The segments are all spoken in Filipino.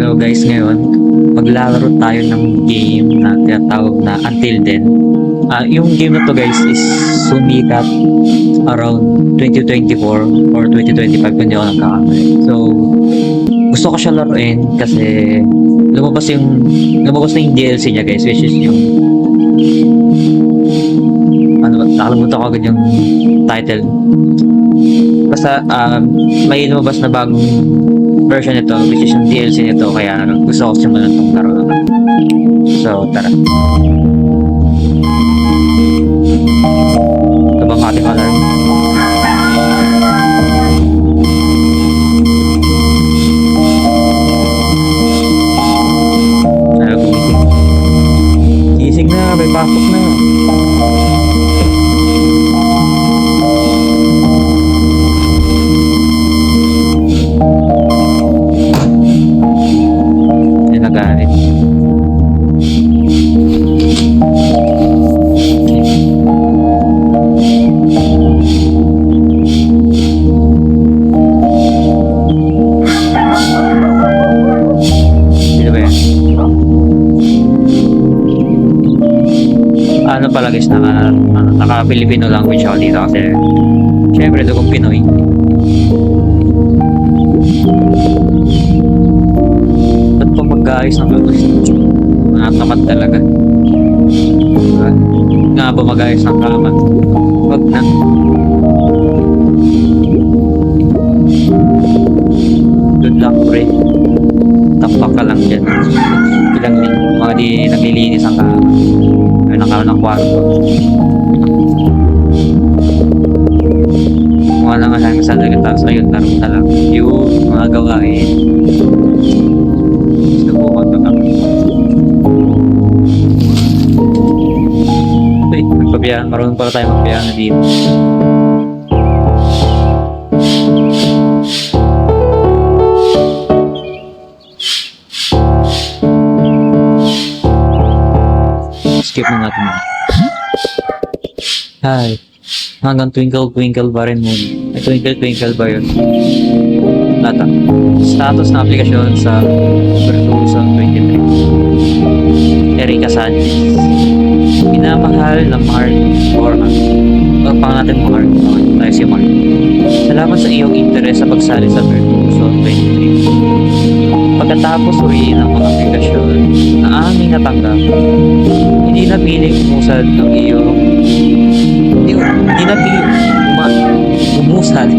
Hello guys, ngayon maglalaro tayo ng game na tinatawag na Until Then. Yung game na to guys is sumikat around 2024 or 2025 kung hindi ako nagkakamali. So, gusto ko siya laruin kasi lumabas na yung DLC niya guys, which is yung nakalimutan ko agad yung title. Basta may lumabas na bagong version nito, which is yung DLC nito, kaya gusto ko simulan itong laro na. So, tara. Ito bang ating alarm? Ayaw gumising. Gising na, may pasok na. Nagalit. Sino ba yan? Ano pala guys, naka-Filipino language ako dito kasi syempre dugong Pinoy. Mag-aayos ng lutos. Tamad talaga. Nga ba mag-aayos ng kama? Wag na. Good luck, pre. Tapak ka lang dyan. Ilang mga di naglilinis ang kama. Ay nakala ng kwarto. Mga lang alam sa dagat. Tapos ayun, laro na lang. Yung mga gawain. Magpabiyahan, marunong pala tayo magpabiyahan na dito. Skip na natin yun. Hi. Hanggang twinkle twinkle ba rin mo? May twinkle twinkle ba yun? Nata. Status na aplikasyon sa Virtuoso 23. Erika Sanchez. Minamahal na Mark Orhan. Pang natin Mark. Tayo si Mark. Salamat sa iyong interes sa pagsali sa Virtuoso 23. Pagkatapos uriin ang mga aplikasyon na aming natanggap, hindi na piling umusad ng iyong hindi na piling umusad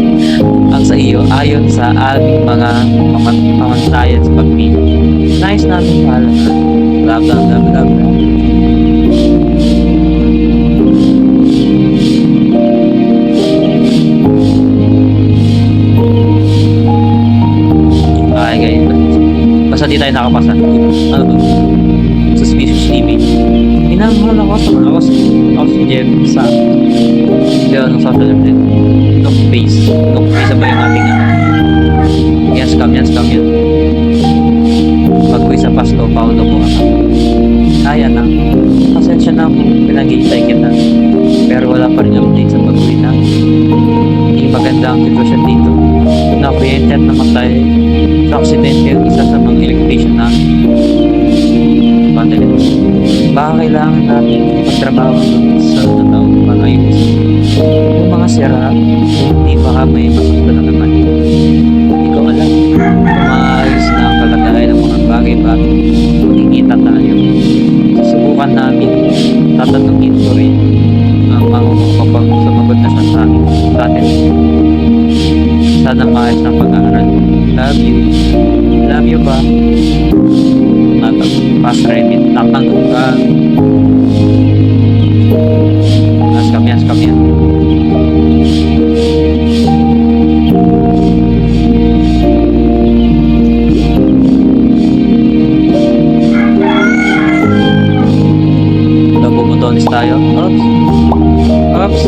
ang sa iyo ayon sa aming mga pamantayan sa pagpili. Nice namin pala. Blah blah blah blah blah. Basta di tayo nakapasa. Ano ba? Suspicious TV. Pinamahal ako si Jeff sa video ng social media. Look face ba yung ating yan, scam yan. Pag-uwi sa Pasko, paulo ko kaya na. Pasensya na kung pinag-iitay kita. Pero wala pa rin update sa pag-uwi na. Hindi maganda ang sitwasyon dito. Na-oriented na matay sa aksidente yung isa sa mga electrician na pandalit. Baka kailangan natin magtrabaho sa taon para ayusin yung mga sira, hindi baka may masakta na naman. Hindi ko alam kung maayos na ang kalagayan ng mga bagay-bagay. Magkikita tayo. Susubukan namin, tatanungin ko rin ang mga kapag sumagot na siya sa atin. Sana maayos ng pag-aaral. Love you. Love you ba? Pass remit. Tatanggap ka. Scam yan. Bumutonis tayo. Oops.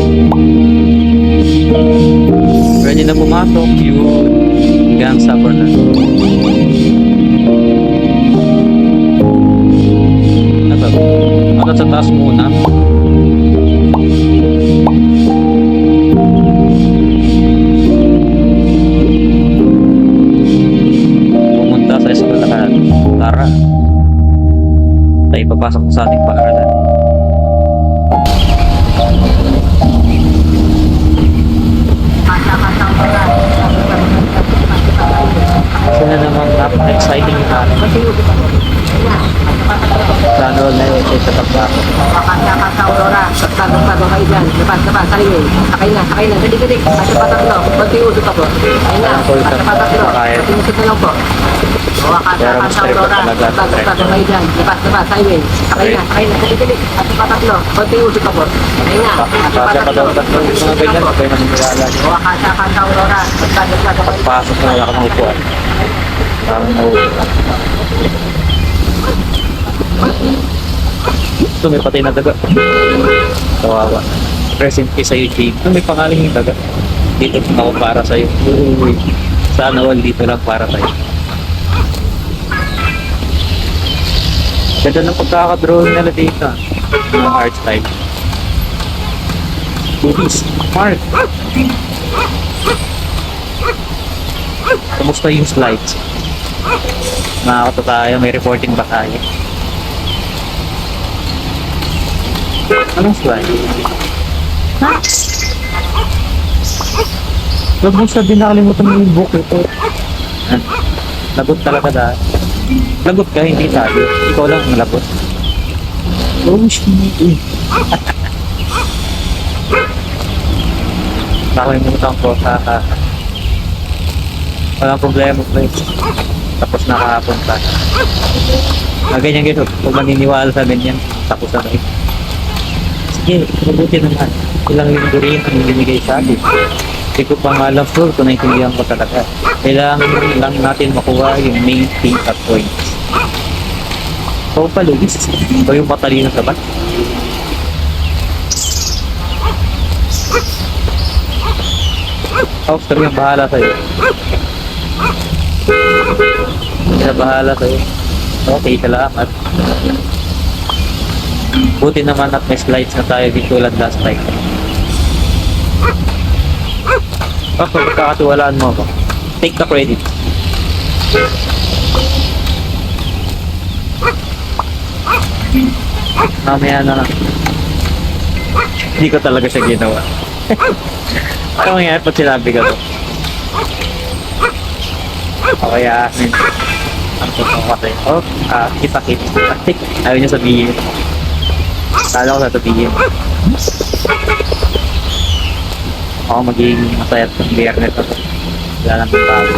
Ready na pumasok. Yun. Hanggang supper na. Ano sa taas muna? Pumunta sa eskwelahan. papasok sa ating paaralan. Kasi na naman napaka-exciting yung akin. Sana all na yun sa pagpasok. Sa Aurora, pagpasok kayo dyan. Dapat, salingin. Sakay na. Gadik.Asa patatlo. Kunti usok ako. Ayun na.Asa patatlo. Sinusit na lang po. Pero mas Sa trip Aurora, talaga sa trip. pagpasok kayo dyan. Dapat, salingin. Sakay na. Gadik. Asa patatlo. Kunti usok ako. Ayun na. Asa Kasi pa daw patatlo. tatlo yung mga ganyan, huwag kayo maniniwala. Sa Aurora, pagpasok kayo. Pagpasok na wala ka ng upuan. Parang nauupuan. Ito may patay na daga. Kawawa. Present kay sa'yo, Jake. Ito may pangalan yung daga. Dito ako para sa'yo. Uy. Sana all dito lang para sa'yo. Ganda ng pagkakadraw nila dito. Yung art style. Boobies. Mark. Kamusta yung slides? Nakakata tayo. May reporting ba tayo? Anong slide? Ha? Huwag mong sabihin nakalimutan mo yung book ito. Lagot talaga dahil. Lagot ka, hindi tayo. Ikaw lang ang lagot. Oh, shit. Nakalimutan ko. Walang problema, please. Tapos nakahapon ka. Ganyan gito. Kung maniniwala sa ganyan, tapos na rin. Sige, mabuti naman. Ilang linggo rin ang binigay sa akin. Hindi ko pa nga alam sure kung naintindihan ko talaga. Kailangan lang natin makuha yung main thing at points. So, palugis. Ito yung matalino sa bat. Oscar yung bahala sa'yo. Siya bahala sa'yo. Okay, salamat. Buti naman at may slides na tayo di tulad last time. Pagkakatiwalaan mo ako. Take the credit. Mamaya na lang. Hindi ko talaga siya ginawa. Ano mangyayari pag sinabi ka to? Okay, ang totoo kasi. Oh, kita-kita. Ayaw niya sabihin. Kala ko sasabihin. Ako magiging masaya at biyernes ako. Wala nang bago.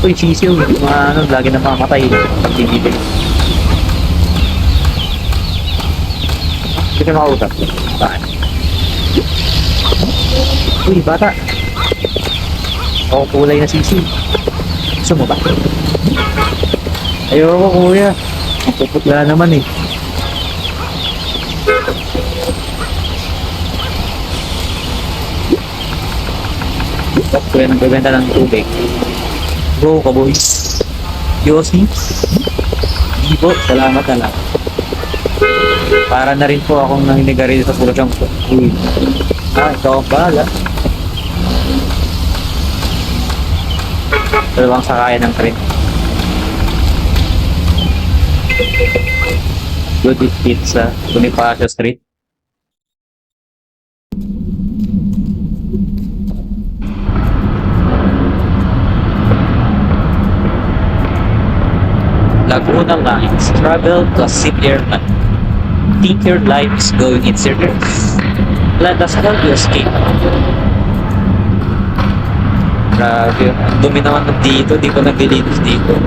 Uy, sisiw. Mga lagi na mamatay. Pag tinibig. Hindi ka makausap. Bakit? Uy, bata. Ako kulay na sisiw. Gusto mo ba? Ayoko, kuya. Mapuputla naman eh. Tapos kuya nagbebenta ng tubig. Go ka, boys. Yossi. Ibo, salamat na lang. Para na rin po akong nanginigari sa pulasyong ko. Uy. Ikaw ang bahala. Dalawang sakayan ng train. Good Eat Pizza, Bonifacio Street. Laguna Lines, travel to a simpler life. Think your life is going in circles. Let us help you escape. Grabe, ang dumi naman dito, di ko naglilinis dito.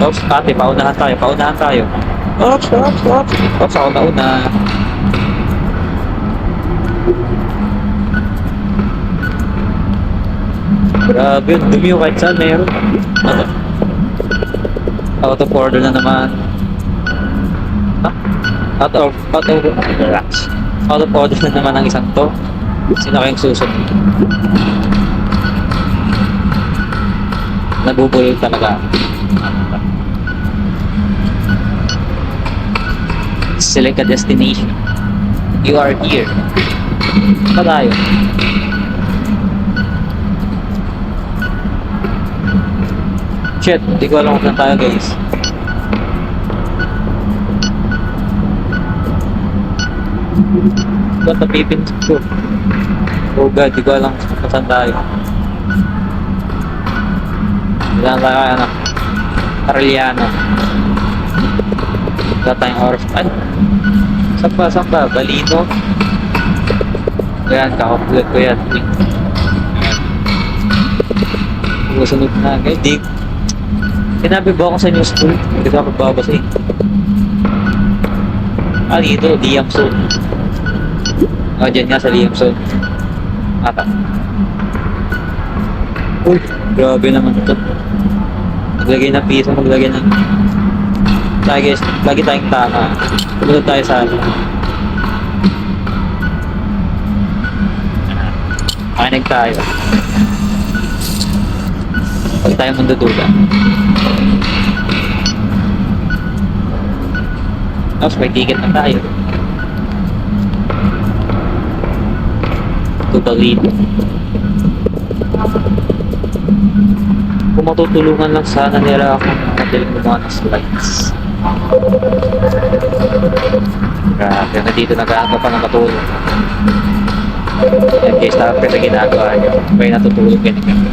Oops, ate, paunahan tayo. Oops, ako nauna. Grabe, ang dumi yung kahit saan meron. Ano? Out of order na naman. Out of order na naman ang isang to. Sino kayong susunod? Nabubulol talaga. Select a destination. You are here. Pa tayo. Shit, hindi ko alam kung saan tayo guys. Ba't napipinsit ko? Oh god, hindi ko alam kung saan tayo. Saan tayo ano? Arellano. Wala tayong oras. Ay! Saan ba? Balino? Ayan, kakapulat ko yan. Susunod na. Ngayon, di. Sinabi ba ako sa new school? Hindi ka magbabasa eh. Ah, dito. Liamson. Oh, dyan nga sa Liamson. Ata. Uy, grabe naman ito. Maglagay ng piso, maglagay ng... Lagi tayong tama. Pumunod tayo sa ano. Makinig tayo. Huwag tayo mandududa. Tapos may ticket na tayo. Totally. Kung matutulungan lang sana nila ako madaling gumawa ng slides. Grabe, na dito nag-aagaw pa ng katulong. Yan guys, tapos sa ginagawa nyo. May natutulog ganyan.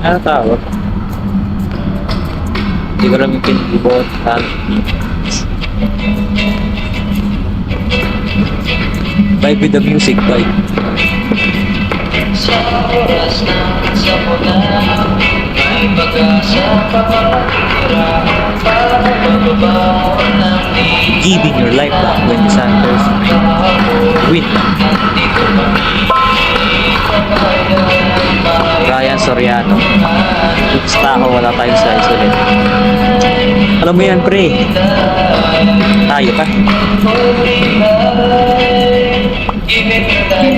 Ano tawag? Hindi ko lang yung pinibot. Vibe with the music, vibe. Sa oras ng samuna, may pag-asa pa matitira para mababaon ng di. Giving your life back when the sun goes win. Ryan Soriano. Basta ako, wala tayong slice ulit. Alam mo yan, pre. Tayo ka.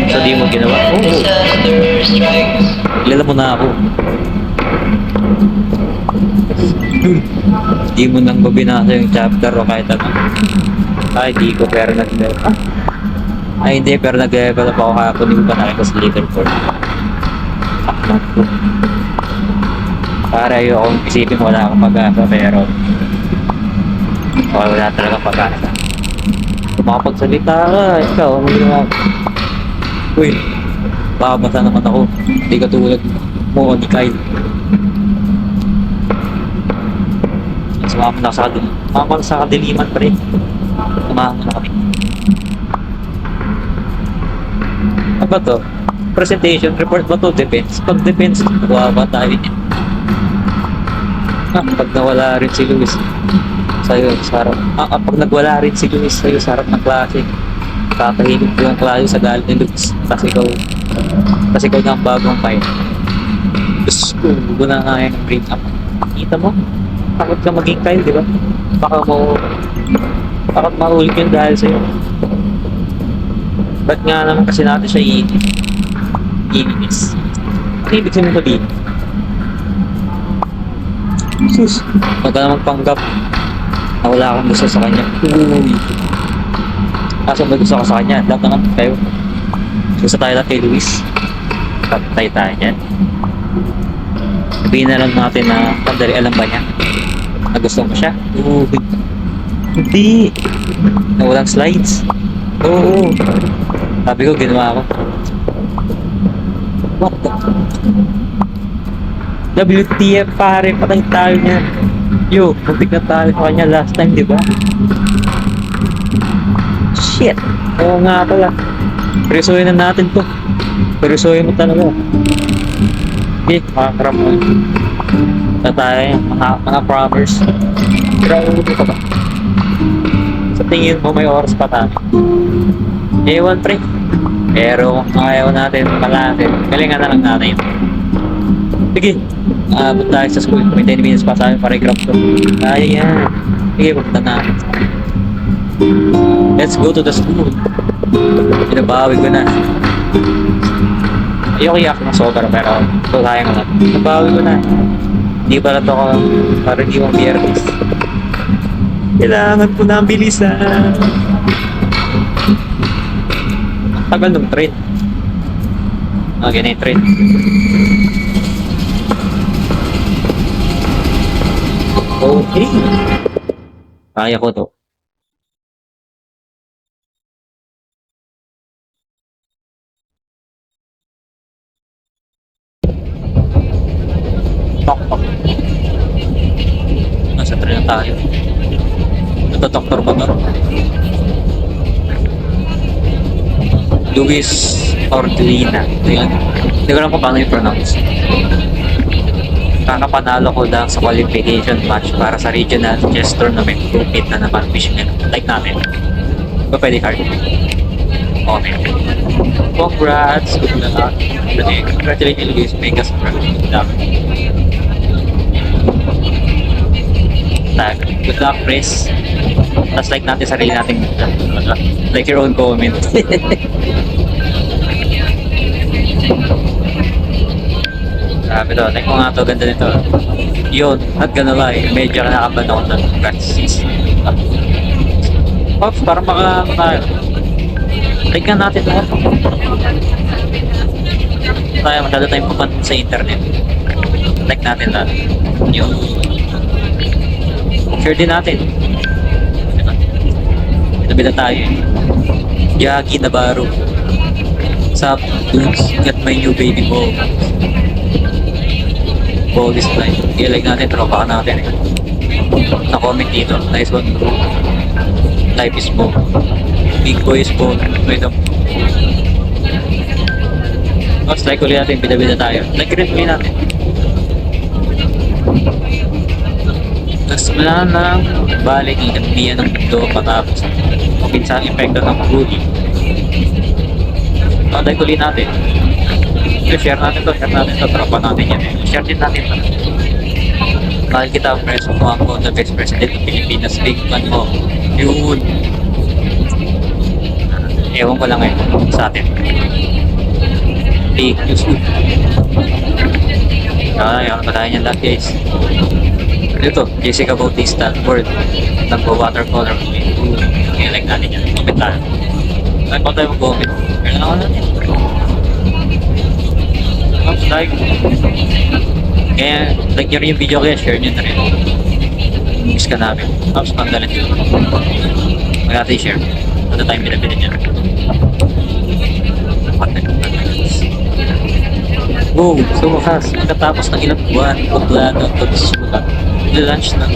So, di mo ginawa? Oo. Kilala mo na ako. Di mo nang babinasa yung chapter o kahit ano. Ay, di ko, pero nag-level. Ay, hindi, pero nag-level pa ako kahapon. Hindi ko pa nakita sa leaderboard. Para yung isipin wala akong pag-asa, pero wala talaga pag-asa. Kung makapagsalita ka, ikaw, ano ginawa ko? Uy, babasa naman ako. Hindi ka tulad mo o ni Kyle. Sumama na sa kadiliman pa rin. Sumama na kami. Ano ba to? Presentation, report ba to? Defense? Pag defense, gawa ba tayo niya? Pag nawala rin si Luis sa'yo sa harap. Pag nagwala rin si Luis sa'yo sa harap ng klase, kakahigit ko yung klase sa galit ni Luis. Tapos ikaw na ang bagong fight. Tapos huwag na nga yung bring up. Kita mo? Takot ka maging Kyle, di ba? Baka mahuli yun dahil sa'yo. Ba't nga naman kasi natin siya iinis? Ano ibig sabihin? Sus, huwag ka naman panggap na wala akong gusto sa kanya. Uy. Kaso may gusto ka sa kanya, lahat naman tayo. Gusto tayo lang kay Luis. Patay tayo niyan. Sabihin na lang natin na pandali alam ba niya na gusto mo siya. Uy. Hindi. Na walang slides. Oo. Sabi ko, ginawa ko. What the? WTF pare, patay tayo niya. Yo, muntik na tayo sa kanya last time, di ba? Shit. Oo nga pala. Perisuhin na natin to. Perisuhin mo talaga. Okay, makakarap mo. Na tayo, mga prommers. Grabe ka ba? Sa tingin mo may oras pa tayo. Ewan pre. Pero kung ayaw natin malatin, galingan na lang natin. Sige, punta tayo sa school. May 10 minutes pa sa amin para i-grab to. Kaya yan. Sige, punta natin. Let's go to the school. Pinabawi ko na. Ayoko iyak ng sobra pero ito tayo nga. Pinabawi ko na. Hindi pala to ako para hindi mong biyernes. Kailangan ko na ang bilisan. Tagal ng train. Okay na yung train. Okay. Kaya ko to. Tok, tok. Nasa train na tayo. Ito, doktor ba ba? Luis Ordilina. Ito yan. Hindi ko alam kung paano i-pronounce. Kakapanalo ko lang sa qualification match para sa regional chess tournament. Compete na naman. Michigan. Like natin. Ba pwede card? Okay. Congrats! Good luck. Congratulations, Luis. Mega surprise. Good luck. Good luck, Chris. Tapos like natin sarili natin. Like your own comment. Grabe to. Like ko nga to. Ganda nito. Yun. Not gonna lie. Medyo nakaban ako ng practice. Pops, parang like nga natin lahat. Tayo, masyado tayong pupunta sa internet. Like natin lahat. Yun. Share din natin. Nabila tayo. Yagi Navarro. Sup, dudes? Get my new baby ball. Ball is like. I-like natin, tropa ka natin. Na-comment dito. Nice one, bro. Life is ball. Big boy is ball. Wait up. Mas like ulit natin, bida-bida tayo. Like rin ulit natin. Tapos wala nang balik ikampiyan ng mundo matapos mapinsang epekto ng bully. Like ulit natin. Share natin to, tropa natin yan. Share din natin to. Mahal kita, Preso mo ako, the best president ng Pilipinas, big fan mo. Yun. Ewan ko lang sa atin. Big news. Ewan ko tayo niyan lahat, guys. Ito, Jessica Bautista, word. Nagpo-watercolor. I-like natin yan. Comment tayo. Like pa tayo mag-comment. Kaya lang natin. Oops, like. Kaya, like nyo rin yung video kaya, share nyo na rin. Miss ka namin. Oops, pandalit. Mag natin i-share. Ano tayong pinapili niya. Wow, so wakas. Katapos ng ilang buwan, plano at pagsusulat. Nilaunch ng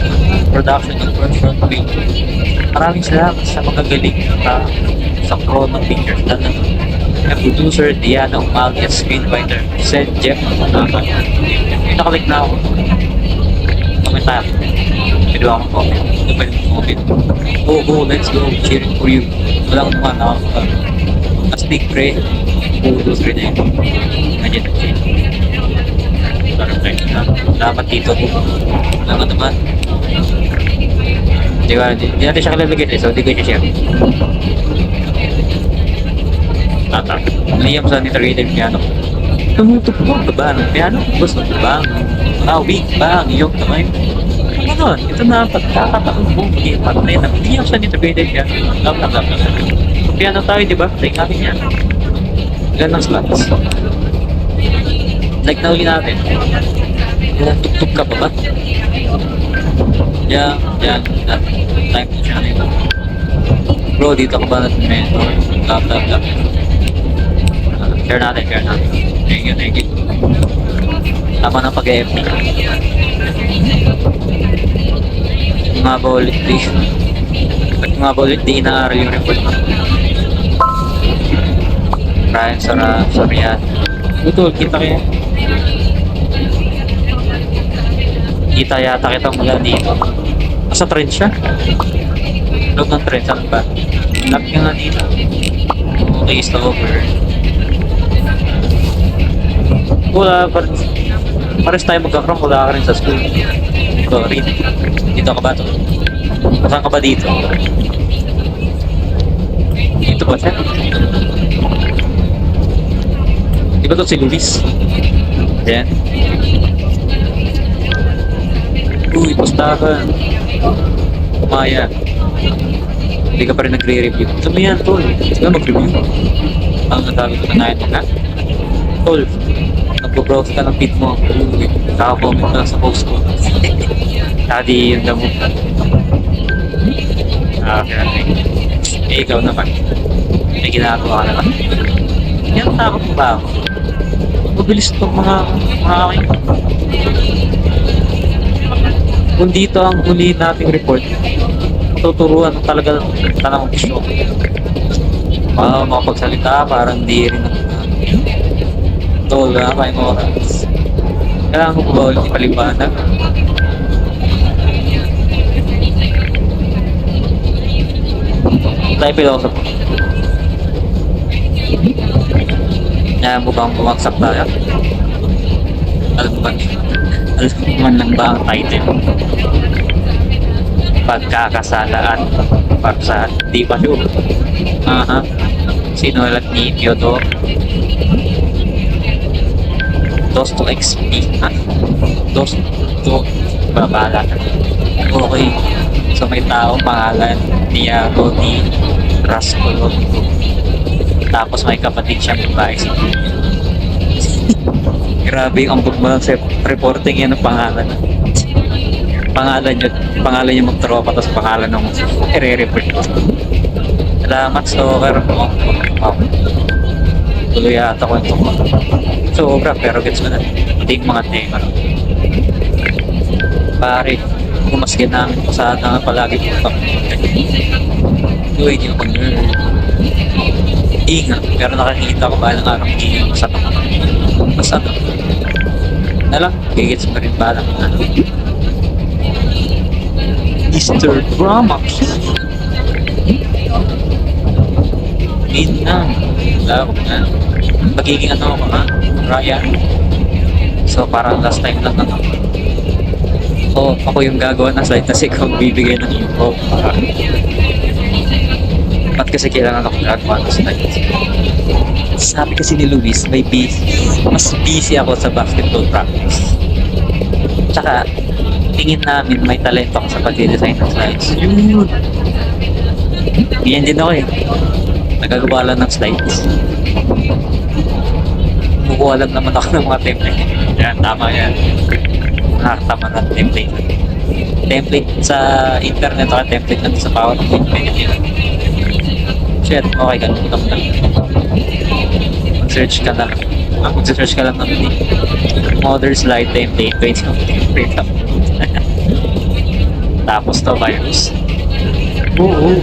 production ng front film. Maraming salamat sa mga galing sa crew ng pictures na producer Diana Umalia, screenwriter Seth Jeff Naman. Nakalik na ako. Comment tayo. Pwede ba akong comment? Pwede comment. Oh, let's go. Cheering for you. Walang naman ako. Astig pre. Those rin na yun. Imagine na cheering. Dapat dito. Dapat naman. Hindi natin siya kalalagay so hindi ko i-share. Tata. Liam sa nitirated piano. Tumutok po ba ng piano? Gusto ko bang? Weak bang? Iyong kamay. Ano? Ito na pagkakataon mo. Patay na. Liam sa nitirated piano. Lap. Piano tayo, di ba? Like natin yan. Ganang slots. Like na uli natin. Tuk-tuk ka pa ba? Yan. Time na siya nito. Bro, dito ka ba natin mentor? Lap. Share natin. Thank you. Tama na pag-FP. Nga ba ulit di inaaral yung report mo? Brian, sorry yan. Utol, kita kayo. Kita yata kita mula dito. Nasa trend siya? Loob ng trend, saan ba? Lock niya nga dito. Okay, is over. Wala, pares tayo magkakram, wala ka rin sa school. Sorry. Dito ka ba to? Saan ka ba dito? Dito ba siya? Di ba to si Luis? Ayan. Uy, pustakan. Kumaya. Hindi ka pa rin nagre-review. Sabi yan, tol. Sige mag-review. Ang natabi ko na na. Tol, nagpo-browse ka ng feed mo. Uy, kaka-comment ka sa post ko. Tadi yung damo. Okay. Eh, ikaw naman. May ginagawa ka na ba? Yan, takot mo ba ako? Mabilis itong mga aking. Kung dito ang huli nating report, tuturuan talaga tanang gusto. Makapagsalita, parang di rin ang tol na may oras. Kailangan ko ba ulit ipaliwanag? Tayo pilosopo. Kaya mo bang bumagsak tayo? Alam mo man lang ba ang title? Pagkakasalaan para sa di ba sure? Aha. Sinulat ni Fyodor Dostoevsky. Ha? Babala. Okay. So may tao pangalan niya Rodi Raskolnikov. Tapos may kapatid siyang babae. Grabe ang ambog mo sa reporting yan ang pangalan. Pangalan niya magtropa tapos pangalan ng i-report. Salamat stalker. Oh. Tuloy ata ko ito. Sobra pero gets mo na. Hindi yung mga tema. Pare, kumaskin na ang sana palagi po. Uy, hindi ako nerd. Ingat, pero nakakita ko ba ng araw hindi masama. Masama. Nalang, gigits mo rin ba lang na. Mr. Drama King. Na. Love na. Magiging ano ako ha? Ryan. So parang last time lang ako. Oh, ako yung gagawa ng slide kasi ikaw bibigay ng info. Ba't kasi kailangan ako gagawa ng slide? Sabi kasi ni Luis, mas busy ako sa basketball practice. Tsaka, tingin namin may talento ako sa pag-design ng slides. Yun! Ganyan din ako eh. Nagagawa lang ng slides. Kukuha lang naman ako ng mga template. Yan, tama yan. Nakakatama ng template. Template sa internet o template lang sa PowerPoint. Shit, okay ka. Mag-search ka na. Mag-search ka lang ng modern slide template. Wait, template up. Tapos to virus. Oo.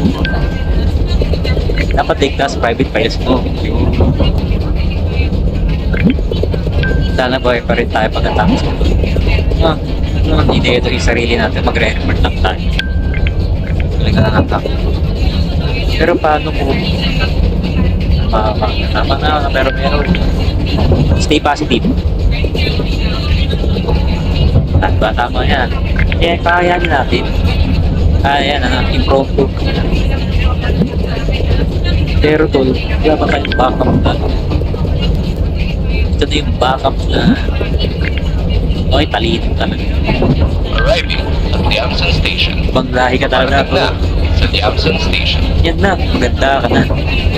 Dapat ligtas private files mo. Sana buhay pa rin tayo pagkatapos. Hindi ito yung sarili natin, magre-report lang tayo. Talaga na lang. Pero paano kung tama na, pero stay positive. At ba, tama yan. Eh, kaya natin. Kaya na, improve. Pero tol, wala ba tayong backup na? Ito na yung backup na okay, talino talaga. Arriving at the Amsan Station. Banglahi ka talaga. Malapit na sa the Amsan Station. Yan na, maganda ka na.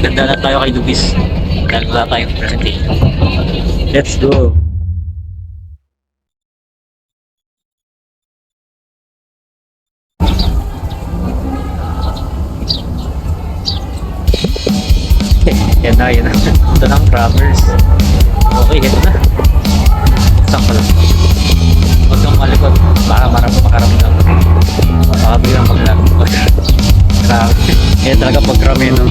Maganda na tayo kay Luis. Dahil wala tayong presentation. Let's go! Yan na, yan na. Ito na ang crabbers. Okay, yan na. Saan ka lang? Huwag kang malikot. Baka makaramdam. Baka bilang maglago. Grabe. Yan talaga pag-rami, no?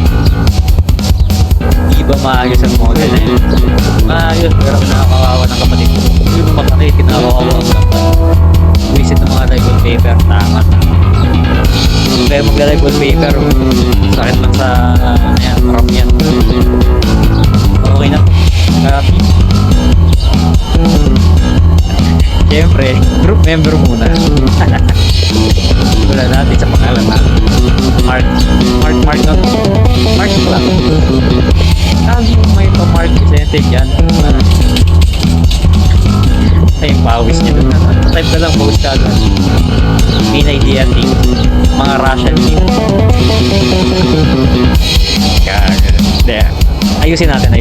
Di ba maayos ang model na yun? Maayos, pero nakakawawa ng kapatid ko. Yung makakit, kinakawawa ang kapatid. Visit ng mga live paper, tama. Kaya magla-live paper, sakit lang sa, ayan, ram yan. Okay na. Copy. Siyempre, group member muna. Wala natin sa pangalan na Mark na Mark lang. May pa-Mark Vicente dyan. Ay, pawis niya doon. Type na lang, post ka doon. Main idea team. Mga Russian team. Kaya, ayusin natin.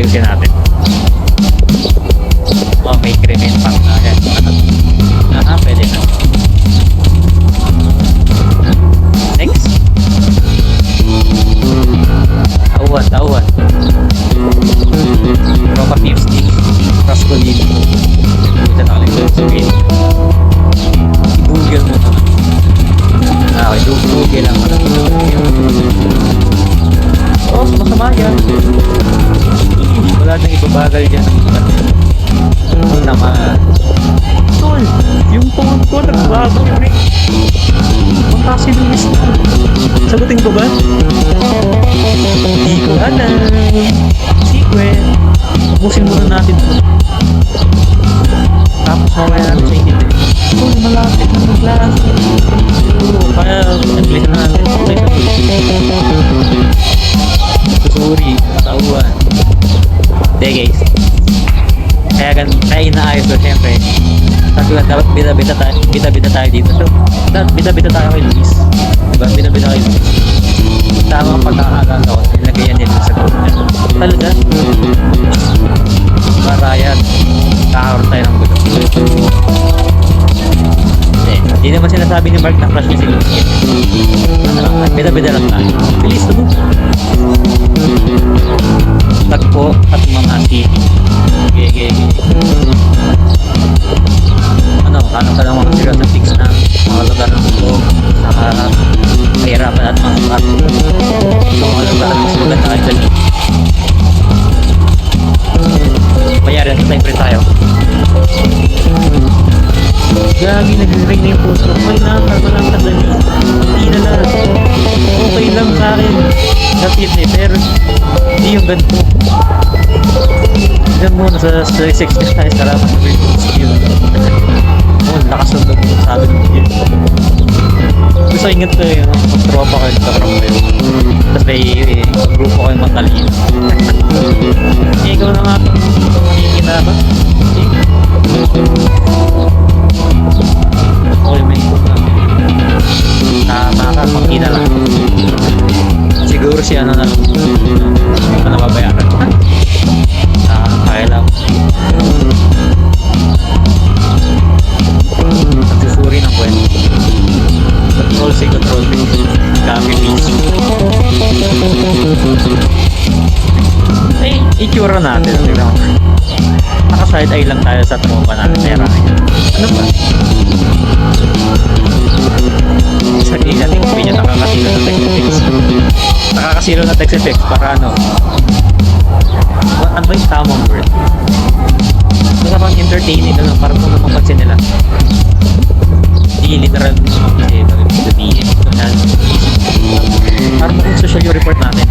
Oh, may krimen pang yan. Pwede na. bagal dyan ang mga naman. Tol, yung phone ko nagbago yun eh. Makasi Luis na. Sagutin ko ba? Hindi ko alam. Secret. Ubusin muna natin to. Tapos mamaya natin sa init. Tol, malapit na mag-last. Kaya nag-list na natin. Okay sa to. Sorry, natauan. Hindi guys. Kaya inaayos ko siyempre. Sabi ko dapat bida-bida tayo dito. So, bida-bida tayo kay Luis. Diba? Bida-bida kay Luis. Tama ang pagkakaalala ko. Nilagayan nila sa group niya. Talaga? Para yan. Kakaroon tayo ng gulo. Hindi naman sinasabi ni Mark na crush niya si Luis. Bida-bida lang tayo. Bilis na mo. Tagpo at mga city. Gege. Ano ka lang mga serious things na mga lugar ng mundo na kahirapan at mga lugar. So, mga lugar ng sulat na kayo dyan. Mayari, siyempre tayo. Gagi, nag-ring na yung post ko. Okay na, karma lang kadali. Hindi na lang. Okay lang sa akin. Napit eh, pero hindi yung ganito. Diyan muna sa 6 tayo. Salamat sa virtual skill. Nakasundo mo sabi ng video. Gusto ingat ko yung mag-tropa kayo sa tropa kayo. Tapos may grupo kayo matalino. Ikaw na nga itong makikinabang. Okay, may makakakita lang. Siguro siya na lang mababayaran. Kaya lang. Nagsusuri ng kwento. Control C. Copy paste. Eh, itsura natin. Tignan mo. Naka-side eye lang tayo sa tropa natin. Pera kaya. Ano ba? Sa kanya natin kung niya nakakasilo ng text effects. Nakakasilo ng text effects para ano? Ano ba yung tamang word? Basta pang entertaining na lang para kung mapagsin nila. Hindi literal naman kasi sabihin. Para kung social yung report natin.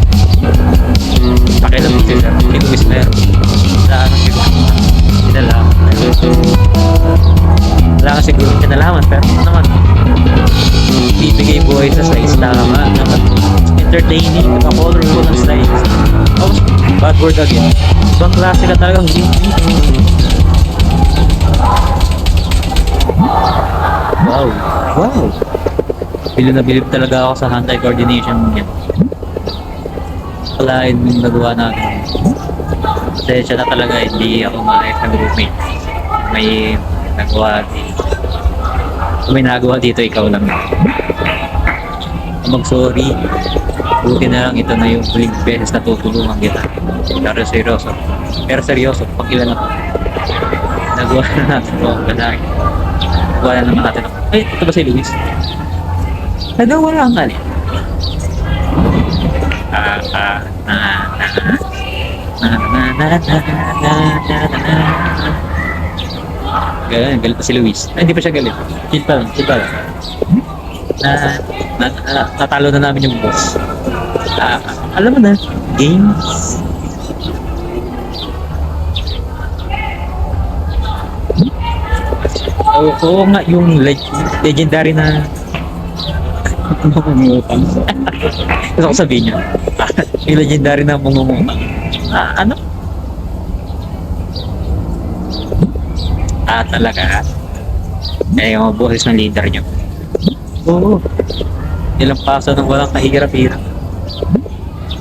Pakilang dito sir. Hindi ko whisper. Wala nang siguro. Sinalaman. Wala nang siguro sinalaman. Pero naman. Bibigay buhay sa slides. Tama. Entertaining. Colorful ng slides. Oh, bad word again. Ibang klase ka talagang game. Wow. Bilib na bilib talaga ako sa hand-eye coordination niya. Wala yung nagawa natin. Kasi siya na talaga, hindi ako maayos ng groupmate. May nagawa dito. Kung may nagawa dito, ikaw lang. Mag-sorry. Buti na lang ito na yung huling beses na tutulungan kita. Pero seryoso, pag ilan ako. Nagawa na natin ito. Nagawa na naman natin ako. Ay, ito ba si Luis? Nagawa lang ka. Galit pa si Luis. Ay, hindi pa siya galit. Chill pa lang. Natalo na namin yung boss. Alam mo na, games. Oo nga, yung legendary na mangungutang. Gusto ko sabihin niya. Yung legendary na mangungutang. Ano? Talaga. Yung boses ng leader niyo. Oo. Ilang paso nang walang kahirap-hirap.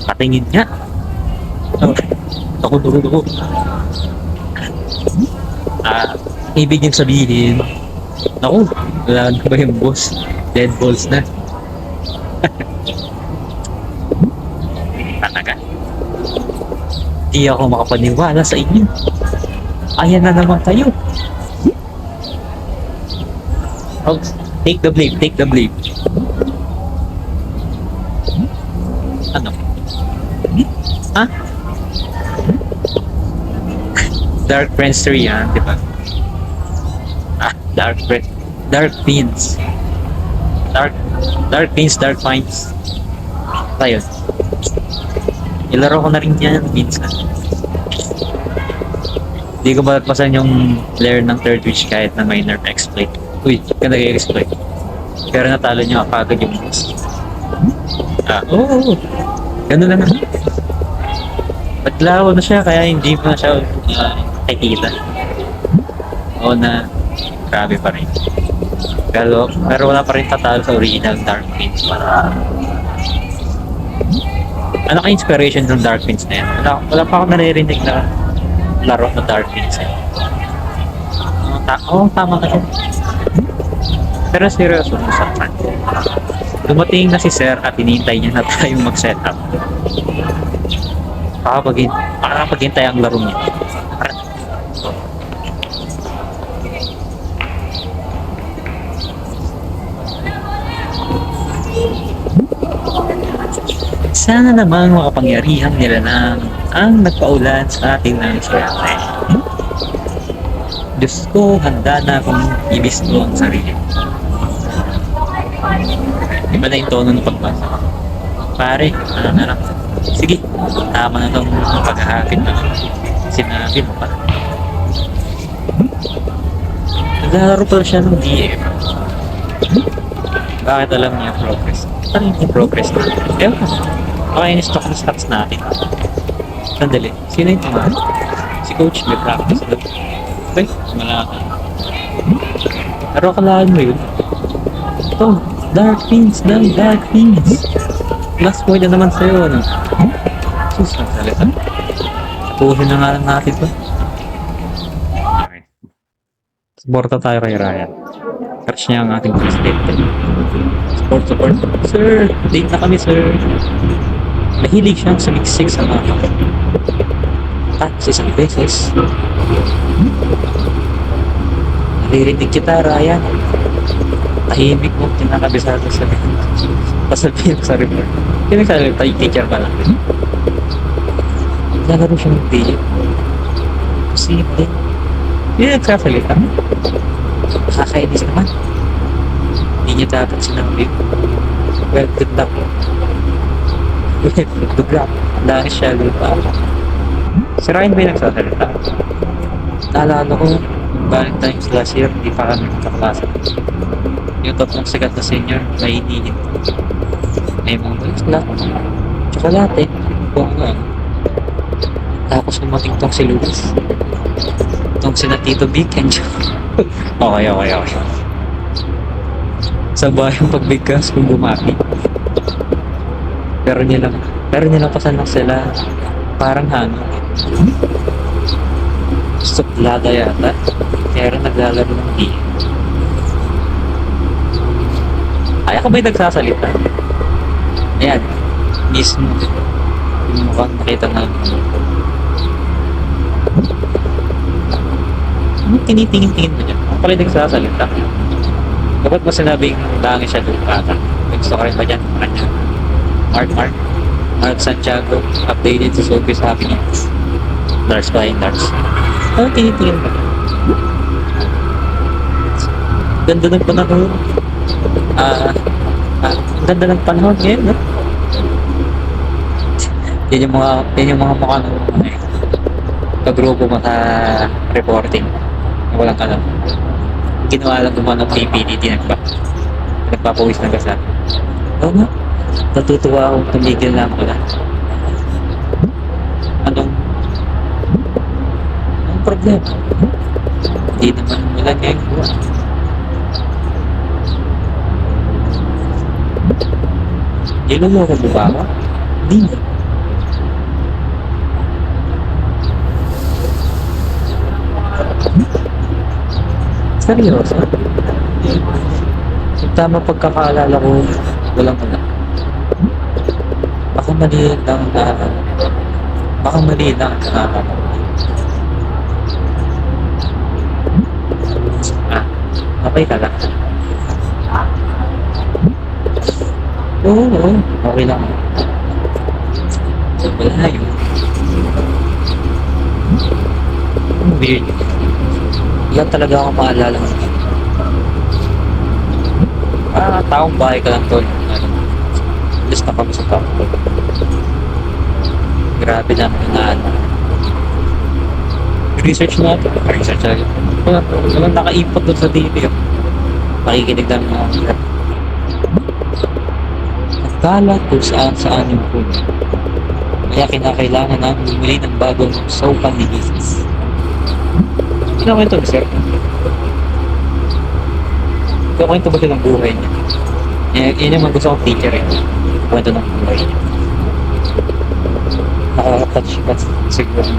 Patingin nga. Dugo. Ibig niyong sabihin, naku, wala na ba yung boss? Dead balls na. Talaga. Di ako makapaniwala sa inyo. Ayan na naman tayo. Oh, take the blame. Ano? Ha? Dark Prince 3 yan, di ba? Ah, Dark Prince. Dark Prince. Dark Prince, Dark Pines. Ayun. Ilaro ko na rin yan minsan. Hindi ko malagpasan yung layer ng third witch kahit na may nerf exploit. Uy, ka nag-exploit. Pero natalo niyo kagad yung boss. Ah, oo. Ganun lang naman. Paglaw na siya, kaya hindi mo na siya nakikita. Oo na, grabe pa rin. Pero wala pa rin tatalo sa original Dark Prince. Ano ka inspiration ng Dark Prince na yan? Wala pa ako naririnig na laro na Dark Prince yan. Tama ka siya. Pero seryoso mo sa fan. Dumating na si Sir at hinihintay niya na tayong mag-setup. Paghintay ang laro niya. Sana namang makapangyarihan nila ang nagpaulan sa ating ng swerte. Diyos ko, handa na akong ibisto ang sarili. Iba na yung tono ng pagbasa. Pare, ano na lang. Sige, tama na itong paghahapit na sinabi mo pa. Naglalaro pala siya ng DM. Bakit alam niya progress? Ano yung progress na? Ewan ka. Okay, in-stock na stats natin. Sandali. Sino yung tumahan? Si Coach may practice na. Okay, malaki. Pero akalaan mo yun. Ito, Dark Pins ng Dark Pins. Last point na naman sa'yo, ano? Sus, ang salita. Puhin na nga lang natin to. Okay. Supporta tayo kay Ryan. Catch niya ang ating first date. Support. Sir, date na kami, sir. Mahilig siyang sumiksik sa mga isang beses. Naririnig kita, Ryan. Tahimik mo, kinakabisado sa pasabihin ko sa report. Pinagsalita yung teacher pa lang. Naglalaro siya ng video. Posible. Hindi nagsasalita. Nakakainis naman. Hindi niya dapat sinabi. Well, good luck. Good luck. Dahil siya lupa. Si Ryan ba yung nagsasalita? Naalala ko, Valentine's last year, hindi pa kami magkaklase. Yung tatlong sikat na senior, may hinihin. May mga isla, tsokolate, kung ano. Tapos kumating tong si Lucas. Tong si na Tito Big and Okay. Sabay yung pagbigkas kung bumati. Pero nilang pasanak sila. Parang hangin. Suplada yata. Kaya rin naglalaro ng di. Ay, ako ba'y nagsasalita? Ayan. Mismo. Yung mukhang nakita na. Anong tinitingin-tingin mo dyan? Ako pala nagsasalita. Dapat mo sinabing langis siya doon bata. Gusto ka rin ba dyan? Kanya. Mark Santiago. Updated sa Sophie's Happiness. Darts flying darts. Anong tinitingin mo? Ganda ng panahon. Ang ganda ng panahon ngayon, no? Yan yung mga mukha ng pag-grupo mo sa reporting. Walang alam. Ginawa lang gumawa ng PPD, nagpapawis na gasa. Oo nga. Natutuwa akong tumigil lang ko lang. Anong problema? Hindi naman wala ngayon ko. Niloloko mo ba ako? Hindi na. Seryoso? Yung tama pagkakaalala ko, walang wala. Baka mali lang ang okay ka lang. Oo, okay lang. Wala yun. Ang weird. Yan talaga ako maalala. Taong bahay ka lang tol. Alis na kami sa campo. Grabe namin na research natin. Research natin. Walang nakaipot doon sa TV. Makikinig lang mga nagkalat kung saan yung food. Kaya kinakailangan namin bumili ng bagong sopa ni Jesus. Kinakwento ni sir. Kinakwento ba siya ng buhay niya? Yan yung gusto kong teacher eh. Kwento ng buhay niya. Nakaka-touch ka siguro.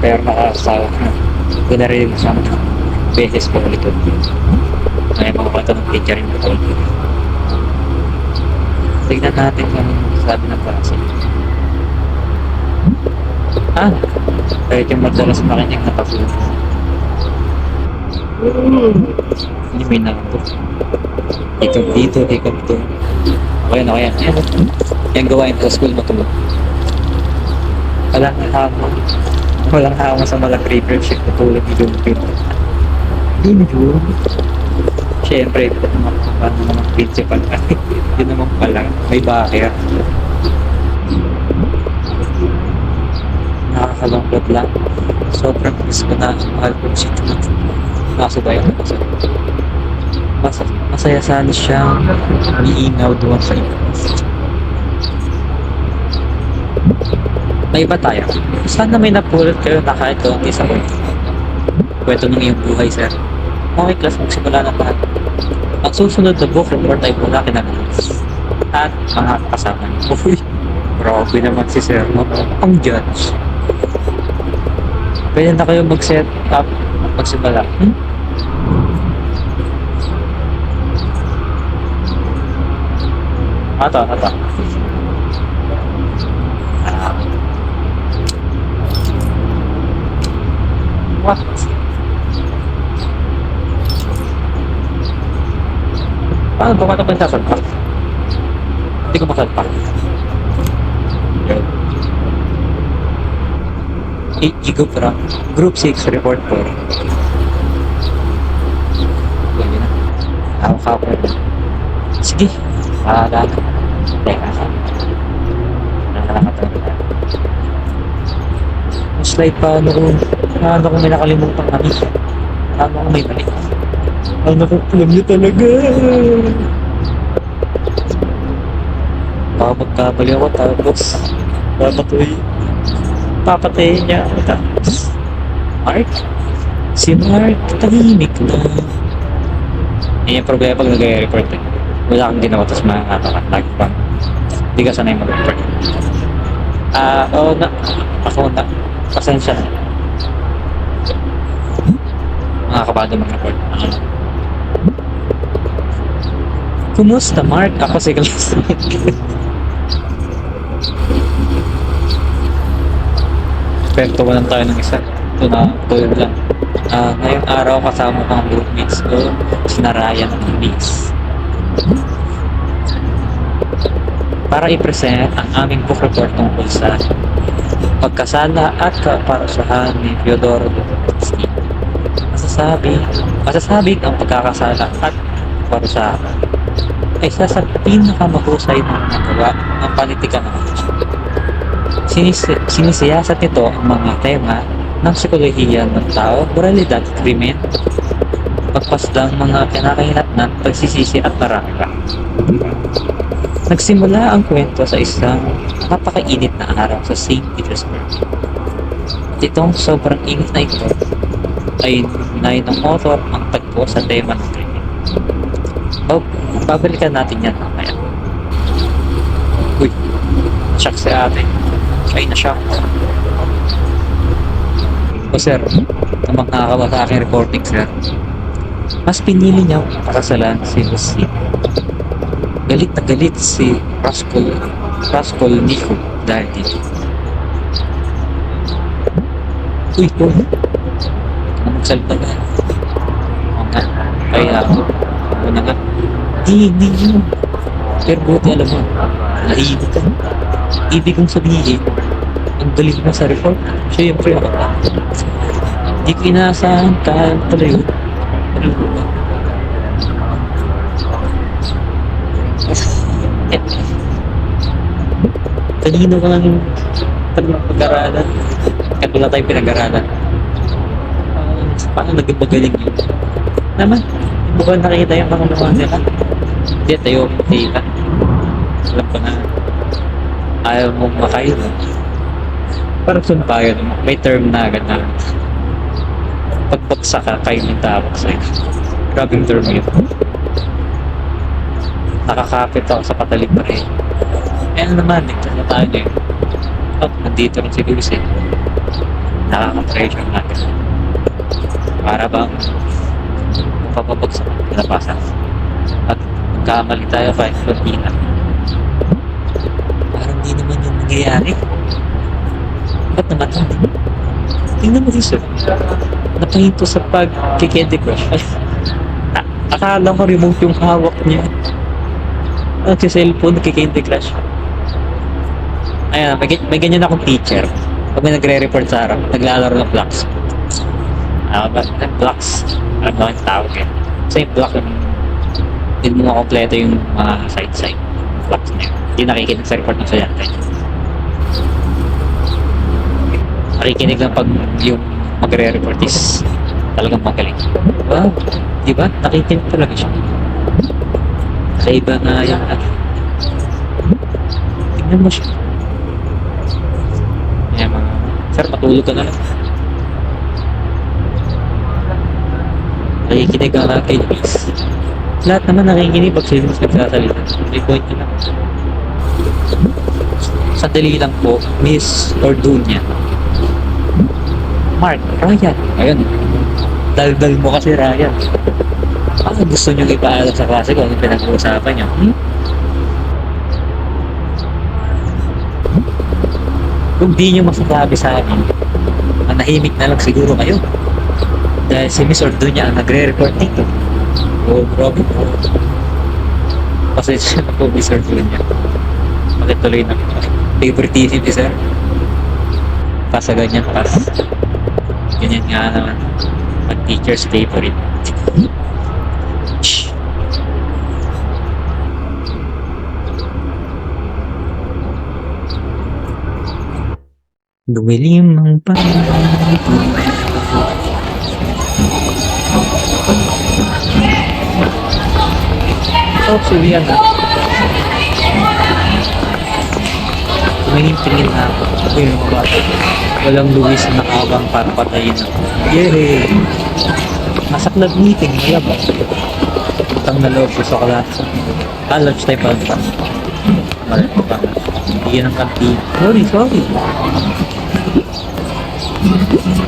Pero nakasawa na. Kung narinig mo sa beses ko ulit. Ay, mga kwento ng teacher yung buhay. Tignan natin kung sabi ng klase. Kahit yung madalas makinig na kasunod. Hindi may nabot. Ikot dito, ikot dito. Okay. Yan gawain ko, school matulog. Walang hamon sa mga graveyard shift na tulad ni Dumpin. Yun. Siyempre, ito naman principal. Yun naman pala, may backer. Nakakalungkot lang. Sobrang miss ko na ang mahal kong si Tuna. Nakasubayan ako sa masaya sana siyang iingaw doon sa iba. May iba tayo. Sana may napulot kayo na kahit kaunti sa kwento ng iyong buhay, sir. Okay, class, magsimula na tayo. Ang susunod na book report ay mula kinagalas at mga kasama niyo. Uy, grabe naman si sir. Ang judge. Pwede na kayo mag-set up, magsimula. Ito. What? Paano ba ito sasalpak? Hindi ko masalpak. Igo para Group 6 Report 4. Pwede na. Ako. Sige. Teka ka. Nakakatawa. Yung slide paano kung may nakalimutan kami. Paano kung may mali. Alam niyo talaga. Baka magkamali ako tapos papatayin niya ako tapos Mark? Si Mark, tahimik na. Yan yung problema pag nag-report eh. Wala kang ginawa tapos makakatakas pang hindi ka sanay mag-report. Ako na. Pasensya na. Makakabado mag-report. Kumusta, Mark? Ako si Class. Pekto ko lang tayo ng isa. Ito na, tulad lang. Ngayong araw kasama ko ang groupmates ko, sina Ryan at Miss. Para i-present ang aming book report tungkol sa pagkasala at kaparusahan ni Fyodor Dostoevsky. Masasabing ang pagkakasala at kaparusahan ay isa sa pinakamahusay na nagawa ng panitikan ng Rusya. Sinisiyasat nito ang mga tema ng psikolohiya ng tao, moralidad, krimen, pagpasdang mga kinakahinatnan, pagsisisi at marami pa. Nagsimula ang kwento sa isang napakainit na araw sa St. Petersburg. At itong sobrang init na ito ay nai ng author ang tagpo sa tema ng krimen. Babalikan natin yan mamaya. Uy, shock si ate. Ay na shock. O sir, namang nakakawa sa aking reporting sir. Mas pinili niya pakasalan si Jose. Galit na galit si Raskolnikov dahil dito. Uy, magsalita ka. Oo nga, kaya ako na nga. Hindi yun. Pero buti alam mo, nahihigit ka. Ibig kong sabihin, Ang galing na sa report. Siyempre ako pa. Di ko inaasahan ka tuloy. Ano ba? Kanino ka lang pag-aralan? Kanino tayo pinag-aralan? Paano naging magaling yun? Naman, hindi mo ba nakikita yung mga naman nila? Hindi, tayo, hindi ka. Alam ko na ayaw mong makain. Parang sumpa yun. May term na agad na pagbagsak ka, kain yung tawag sa'yo. Grabing term yun. Nakakapit ako sa patalig pa rin. Eh naman, nagtas na tayo na yun. At nandito rin si Luis eh. Nakaka-pressure natin. Para bang papabagsak ang pinapasan. At magkamali tayo kahit pagpina. Parang di naman yung nangyayari. Ba't naman hindi? Tingnan mo din sir. Napahinto sa pag-Candy Crush. Akala ko remote yung hawak niya. Nagsi-cellphone, Candy Crush. Ayan, may ganyan akong teacher. Pag may nagre-report sa harap, naglalaro ng blocks. Blocks. Ano ba yung tawag eh? So yung block, hindi mo makompleto yung mga side-side blocks na yun. Hindi nakikinig sa report ng estudyante. Nakikinig lang pag yung magre-report is talagang magaling. Wow, di ba? Nakikinig talaga siya. Kaiba na yung tingnan mo siya. Ayan mga, sir, matulog ka na lang. Nakikinig ka na kay Luis. Lahat naman nakikinig pag sila mas nagsasalita. May point yun lang. Sandali lang po, Miss Orduña. Mark, Ryan. Ayun. Daldal mo kasi Ryan. Ano gusto nyo ipaalam sa klase ko? Anong pinag-uusapan nyo? Kung di nyo masasabi sa akin, manahimik na lang siguro kayo. Dahil si Miss Orduña ang nagre-report dito. Oh, grabe po. Pasensya na po, Miss Orduña. Makituloy na. Favoritism ni sir. Pasa ganyan, pas. Ganyan nga naman. Pag teacher's favorite. Shhh. Dumilim ang panahon. Oh, sulian na. Tumingin-tingin na ako. Ako yung mga bata. Walang Luis na nakabang para patayin ako. Yay! Nasa club meeting, malabas. Utang na loob sa klase. Lunch time pa lang. Malit ko pa. Hindi yan ang kantin. Sorry.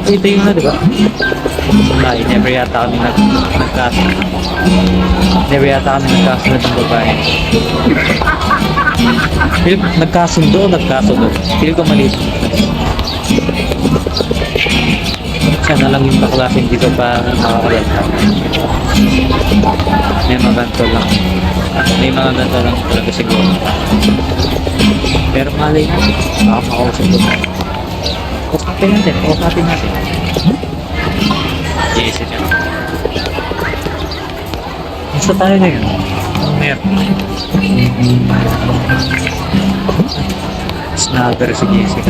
Ito yung na, diba? Ay, never yata kami nagkasunod. Never yata kami nagkasunod ng babae. Feel nagkasunod. Feel ko mali. Siya na lang yung kaklase, hindi ko pa nakakalala. May mga ganito lang. May mga ganito lang talaga siguro. Pero malay na, baka makausap ko. Kausapin natin. Yes, ito. Gusto tayo ngayon. Meron. Snagger si Jessica.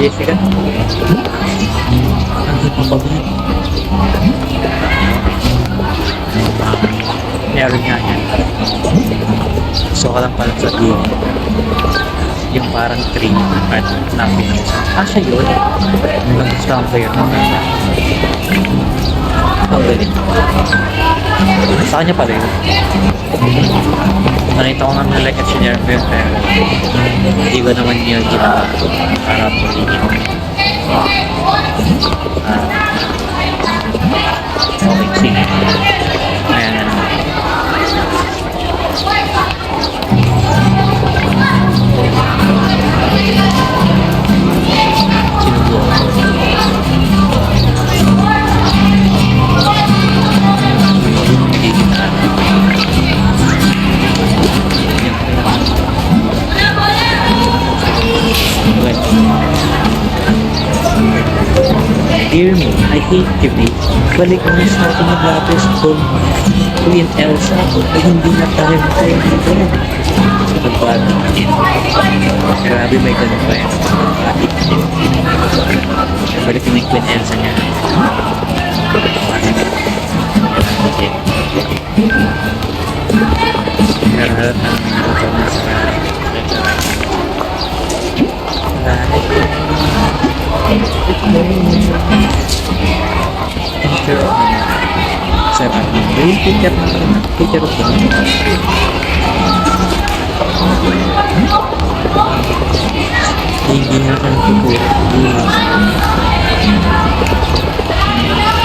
Jessica? Ang hipapag mo. Meron nga yan. Gusto ka lang pala sa duo. Yung parang tree at namin. Siya yun. Nagustuhan ko yun. Ang galing. Sa kanya pala yun. Nakita ko naman like at senior pero hindi ko naman yun ginawa para pagiging okay, sige. Ayan. Dear me, I hate you, babe. Balik mo na sa ating mag-lapis kung Queen Elsa ay hindi na tayo dito. Nagbatik din. Grabe, may ganun pa yan. Nagbatik din. Balik mo yung Queen Elsa niya. Okay. Naraharap na ito na sa picture of Sir Arnold. Yung picture of hindi nga ka nagtuturo.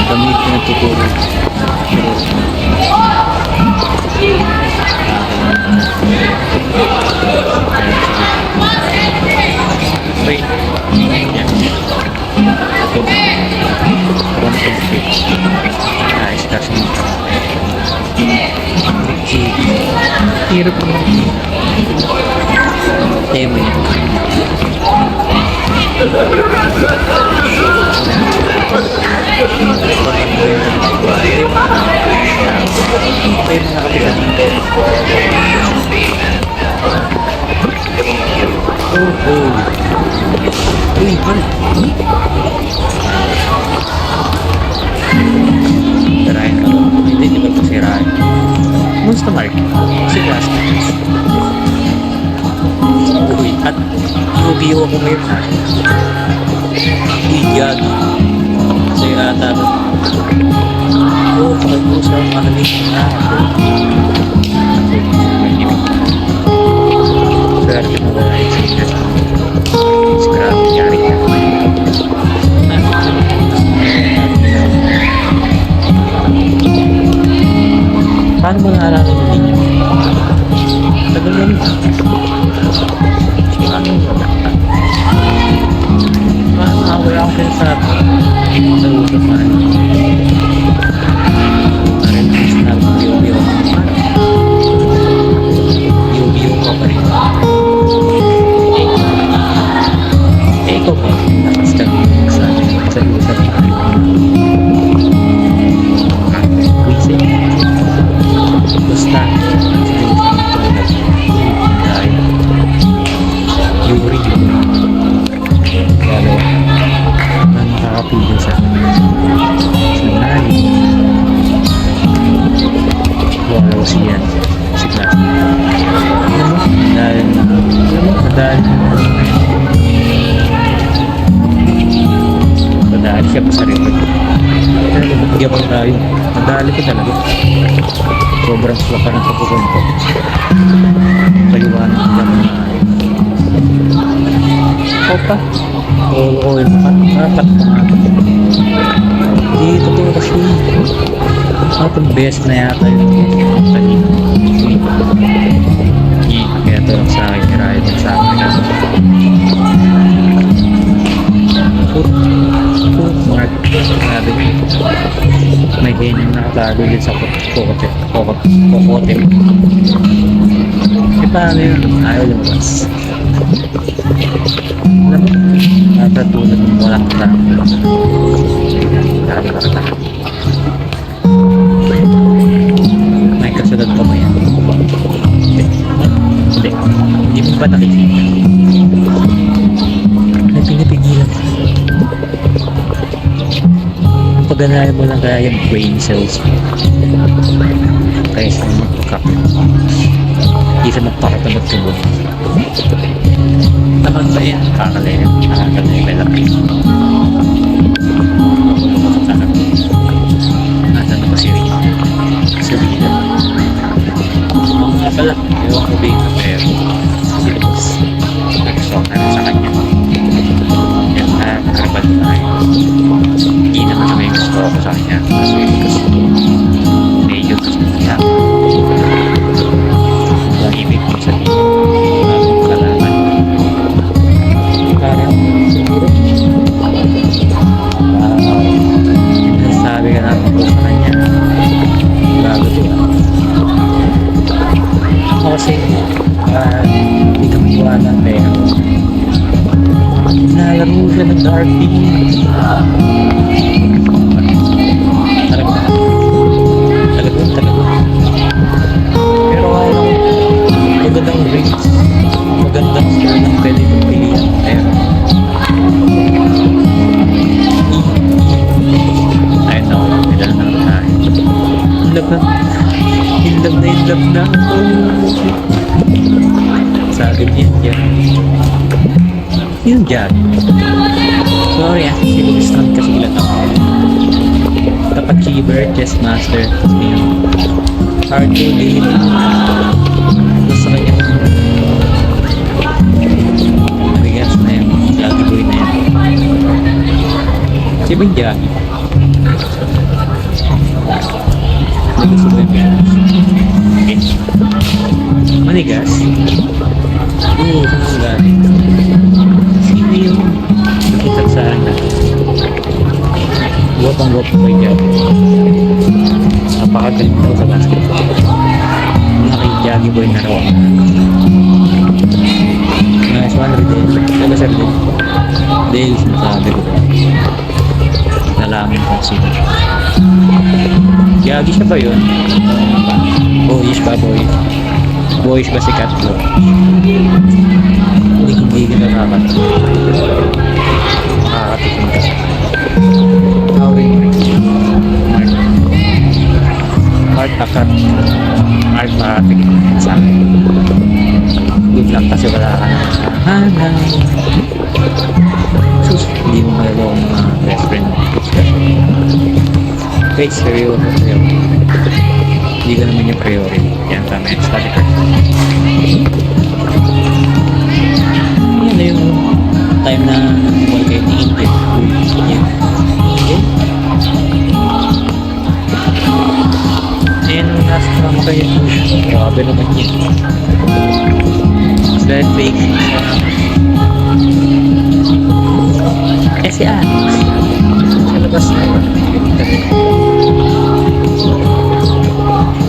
Kami ka nagtuturo. Wait. Ayos kasi. Hirap naman. Tema yun. May mga kapitan. Oh. Uy, ano? Sirain ka. Hindi ba ito sirain? Kumusta, Mark? Si classmates. Uy, at iubiyo ako ngayon, ha? Uy, yagi. Sa'yo ata. Oo, pakipusa ang mahalig na ako. Swerte mo ba ay sige? Scrap, yari ka. Paano mo naalala yung ninyo? Tagal yan. Paano mo naalala? Maaway ako kayo sa usap na rin. Yubiyo ko pa rin. Ikaw ba? Nakastan sa usap na rin. Quincy? Basta dahil Yuri lalo na makakapigil sa nani wala siya si class dahil madali siya pa sa rin hindi ako tayo madali ko talaga sobrang slaka ng pagkukunto paliwanag ng dami na opa oo apat hindi totoo kasi atong best na yata yun kaya ito lang sa akin kaya din sa akin Mark sabi may ganyan nakatago din sa kokote paano yun ayaw lumabas alam mo natatulad ng walang tao nakakata may kasunod pa ba yan hindi mo ba nakikita may pinipigilan pag-ganahin mo lang kaya yung brain cells kaya sa hindi sa magpakatamot-tumot tamad ba yan? Nakakalimutan lang nasa na ba si Rina? Oo nga pala ewan ko ba yung pero silibos nag-stop na rin sa kanya yan na karabal tayo hindi naman na may gusto ako sa kanya kasi medyo gusto niya ang ibig ko sa kalaman parang siguro sabi ka natin ko sa kanya bago ito ako kasi hindi ka magawa ng pero nalaro siya ng dark Talaga. Talaga. Pero kaya lang, magandang rates. Magandang score ng pwede kong pilihan. Pero, ayun na ako. Kailan na tayo. In love na. Sa akin yan. Yun dyan. Sorry si Luiston kasi ilan ako. Tapachiever, Chess Master, hard to deal. Gusto kanya nabigas na yun, lagi boy na yun. Si Bingya gusto ko yung manigas. Oo, saan sino yung nakita sa anak? Gopang ko dyan. Napakagaling daw sa basketball. Nakikiyagi boy na raw. Nice one, Ridel. Ano sir din? Dale, sinasabi ko. Nalaman ko sino. Yagi siya ba yun? Boyish ba, boyish? Boyish ba si Katlo? Hindi ka nakakatikim. Makakatikim ka. Okay. Mark akat. Mark makakatikim sa akin. Good luck kasi wala ka na. Sus, hindi mo malalaw ang mga best friend. Wait, seryoso. Hindi ka naman yung priority. Yan, tama yung study first. Yan na yung time na wala kayo ni Intel. Yan. Yan ang nasa kama kayo. Grabe naman yun. Slide fake. Kasi sa labas na yun.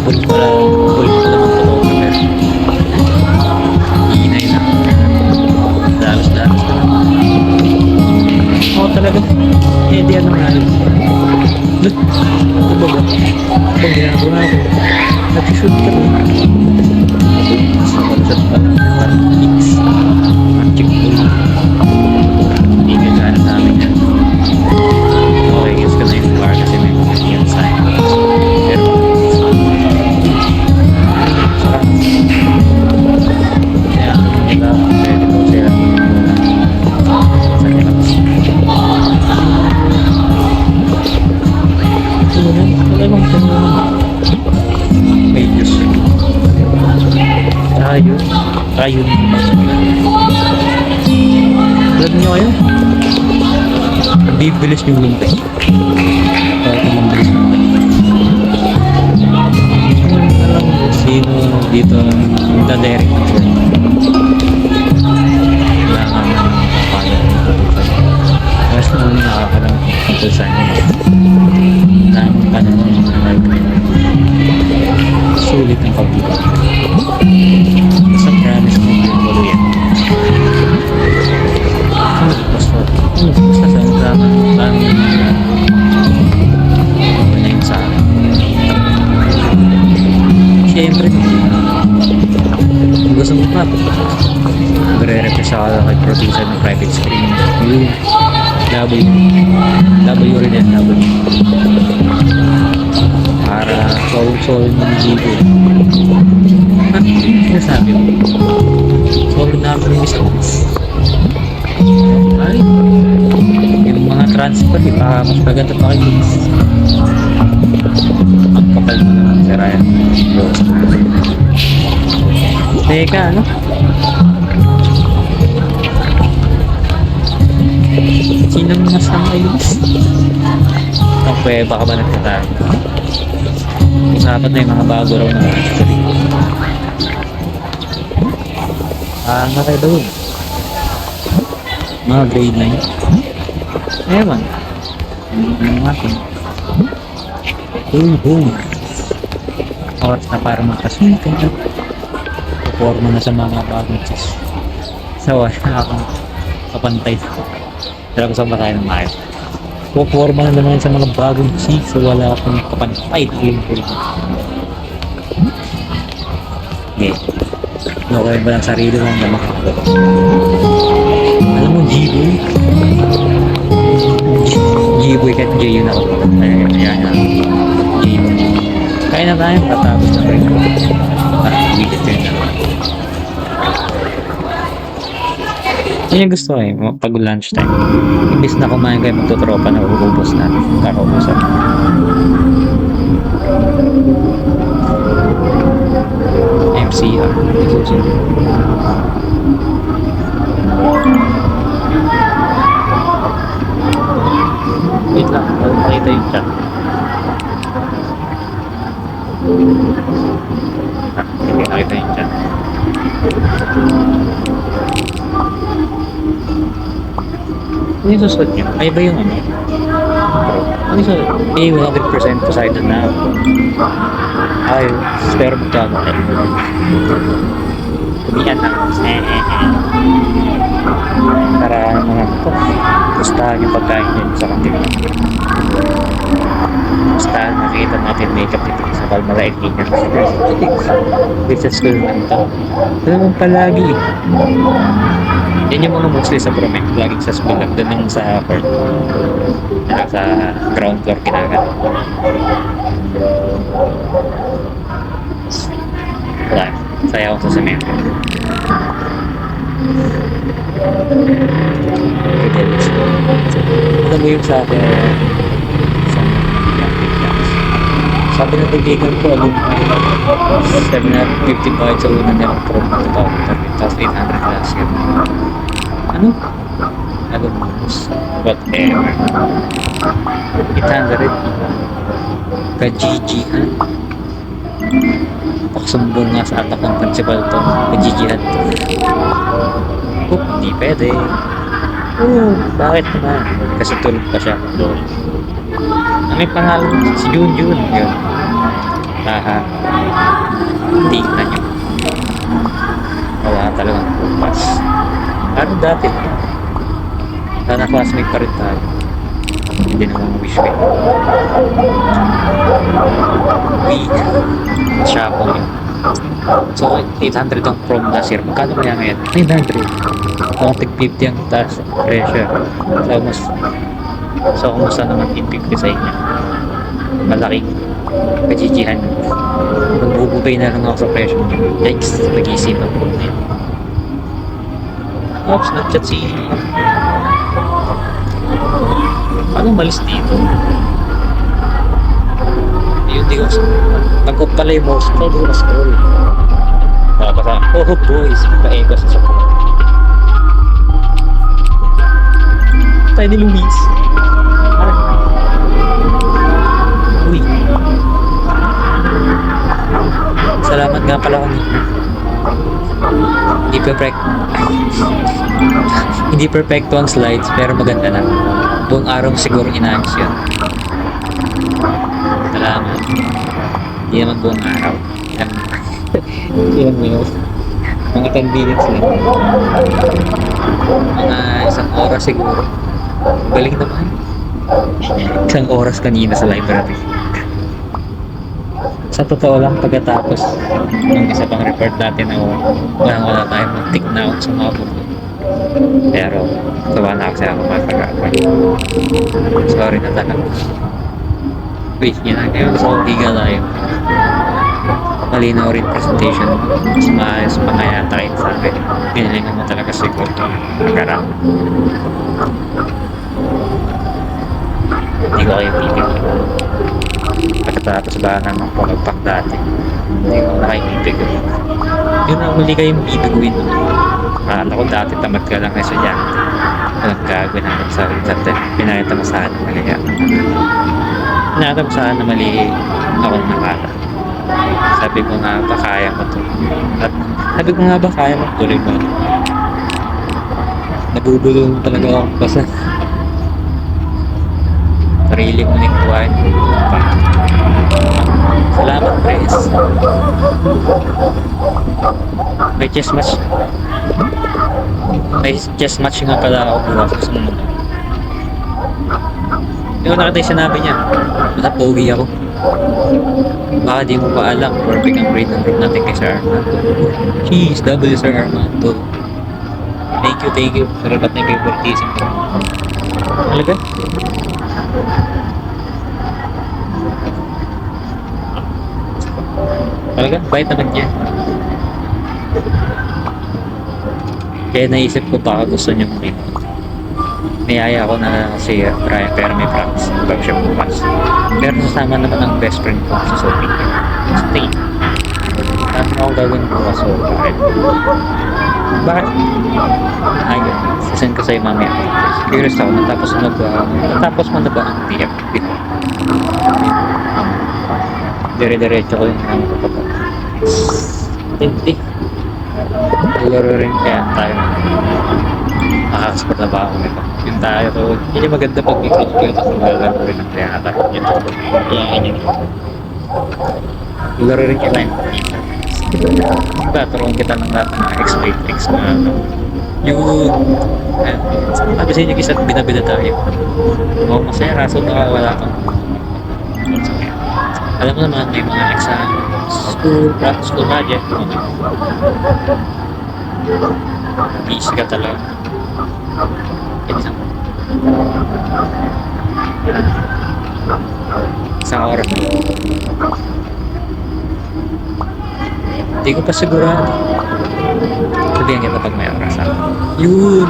Full pala ng photographer. Hinay na. Dalos-dalos na lang. Oo talaga. Eh di ano nga yun. Look. Ano ba ba? Pag ginagawa ako. Nag-shoot ka ba? Sa malusat pa lang. Parang mix. Magic pool. Hindi ka gano'n namin yan. Okay, guess ko na yung bar kasi may mga yan sign. Pero sarap. Kaya nila pwede ko sila sa nilabas. Talagang may Diyos. Ayun. Alam niyo kayo? Bibilis yung lumpay. Para mabilis yung alam mo sino dito yung dadirect na tour. Kailangan mo nakakala ng tutulsan. Mas naman nakakala ng tutulsan. Dahil ka na sulit ang pagbuka. Basta promise mo yung walo yan. Basta sa drama parang na yun sa akin. Siyempre kung gusto mo pa magre-request ako kay producer ng private screen yung W rin yan para solve ng video. Ano sinasabi mo? Solve namin yung mistakes. Ay, yung mga transfer, di ba? Mas maganda pa kayo. Ang kapal mo naman si Ryan. Teka, ano? Sinong nasama yun? Ang pweba ka ba nagkatago? Usapan na yung mga bago raw na history. Nga kayo daw yun. Mga grade 9. Ewan. Ano natin? Boom. Oras na para magkasunod. Puporma na sa mga bagong chess. So, wala akong kapantay. Talagang sama tayo ng maayos. Puporma na naman sa mga bagong chicks, so wala akong kapantay. Okay. Okay ba ng sarili mo naman? Alam mo, G-Boy? G-Boy kahit J yun ako. Ayan na. G-Boy. Kaya na tayo, tatapos na rin. Parang umilit yun na. Yun yung gusto ko eh, pag lunch time. Imbis na kumain kayo magtutropa na uubos na. Kakaubos na. MCR. Susunod. Wait lang, makita yung chat. Hindi nakita yung chat. Ano yung susunod niya? Ay ba yung ano? Ano yung susunod? Eh, 100% Poseidon na. Ay, pero magkano tayo. Tumihan na. Para mga ito. Gustahan yung pagkain din sa kantin. Gustahan nakita natin makeup dito sa Palmalaig niya. With sa school naman ito. Ito naman palagi. Yan yung mga mostly sa Promet. Laging sa school lang. Doon lang sa court. Sa ground floor kinagat. Wala. Saya ako sa semento. Alam mo yung sa akin, sabi ng kaibigan ko, 750 sa una niya ang pro ng 2013, tapos 800 last year. Ano? Alam mo, whatever. 800 ka-GG, ha? Pakasumbong nga sa atak ng principal to, ka-GG-han to. Oh, hindi pwede. Oh, bakit naman? Kasi tulog pa siya. May pangalan si Junjun. Yun. Haha. Hindi na niyo. Wala talagang pupas. Ano dati? Sana classmate pa rin tayo. Hindi naman wish ko. Week. Siya po yun. So, 800 ang prom last year. Magkano kaya ngayon? 900. Mga tig-50 ang taas pressure. So, kumusta naman yung 50 sa inyo? Malaking kajijihan. Nagbububay na lang ako sa pressure. Yikes, nag-iisip ako. Oops, nag-chat si... Paano malis dito? Yun, di ko nag-off pala yung mouse ko, di ko na-scroll. Baka, oh boys, pa-echo sa sakot. Tayo ni Luis. Uy. Salamat nga pala kanina. Hindi perfecto ang slides, pero maganda na. Buong araw siguro inaayos yun. Salamat. Hindi naman buong araw. Ilan mo yun? Mga 10 minutes lang. Mga isang oras siguro. Galing naman. Isang oras kanina sa library. Sa totoo lang, pagkatapos ng isa pang report natin na wala tayong mag-tick na out sa mga buko. Pero, sawa na kasi ako matag-aapay. Sorry na talaga. Wait, ginagawa sa Otiga tayo. Malinaw rin presentation. Mas maayos pa nga yata kayo sa akin. Pinalingan mo talaga siguro. Karang. Hindi ko kayo titig. Pagkatapos ba naman pumagpak dati. Hindi ko na kayo titig. Yun ang huli kayong bibiguin. Akala ko dati tamad ka lang na estudyante. Walang gagawin natin sa exam. Pinakita mo saan na mali. Pinakita mo saan na mali ako nakala. Sabi ko nga ba kaya mo to? At sabi ko nga ba kaya mo tuloy ba? Nabubulong talaga ako basta sarili mo nikuhain. Salamat, Chris. May chess match nga pala ako bukas sa sumunod. Yung nakita yung sinabi niya, basta pogi ako. Baka di mo pa alam, perfect ang grade ng group natin kay Sir Armando. Jeez, W Sir Armando. Thank you. Salamat na yung favoritism ko. Talaga? Talaga? Bait naman niya. Kaya naisip ko baka gusto niya mag niyaya ako na si Brian pero may practice workshop bukas. Pero sasama naman ang best friend ko sa Sophie. Stay. Dami akong gagawin bukas so bakit? Bakit? Ayun. Sasend ko sa'yo mamaya. Curious ako. Natapos mo na ba ang TF before? Dire-diretso ko yung mga kapatid. Tinti. Laro rin kaya tayo. Nakakasport na ba ako nito? Yung tayo to. Hindi maganda pag i-close ko ito kung lalaro rin ang kaya ata. Yan yun. Laro rin kita yun. Turuan kita ng lahat ng mga exploit tricks na yung sabi sa inyo isa't binabida tayo. Oo, masaya kaso nakawala kang alam mo naman may mga exam school project busy ka talaga isang oras hindi ko pa sigurado sabihan kita pag may oras yun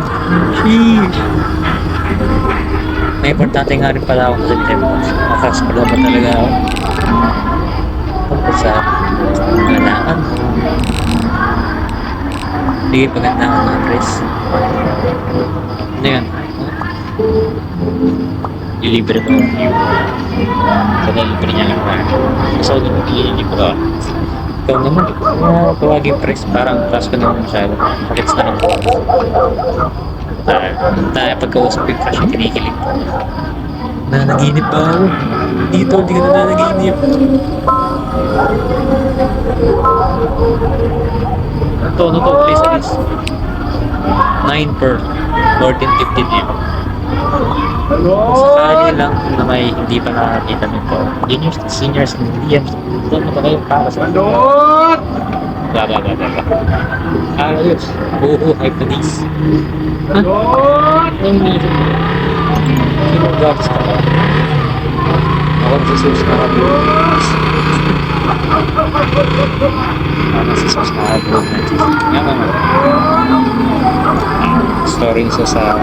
sheesh may importante nga rin pala ako sa tempo makakaspala pa talaga ako tungkol sa pagandaan mo hindi pagandaan ng Chris ano yun ilibre ko sa libre niya lang so hindi ko ba ikaw naman tawagin press parang task ko naman masyado pakits na lang tayo pagkausap yung crush yung kinikilig nanaginip ba ako dito hindi ka na nanaginip ano to please 9 per 14.15 m sakali lang na may hindi pa nakakita nito juniors, seniors, hindi yan doon mo kayo para sa ayos buho hype na this yung music sino drops ka ba ako si Sus na kabulog ako si Sus na kabulog yan naman story nisa sa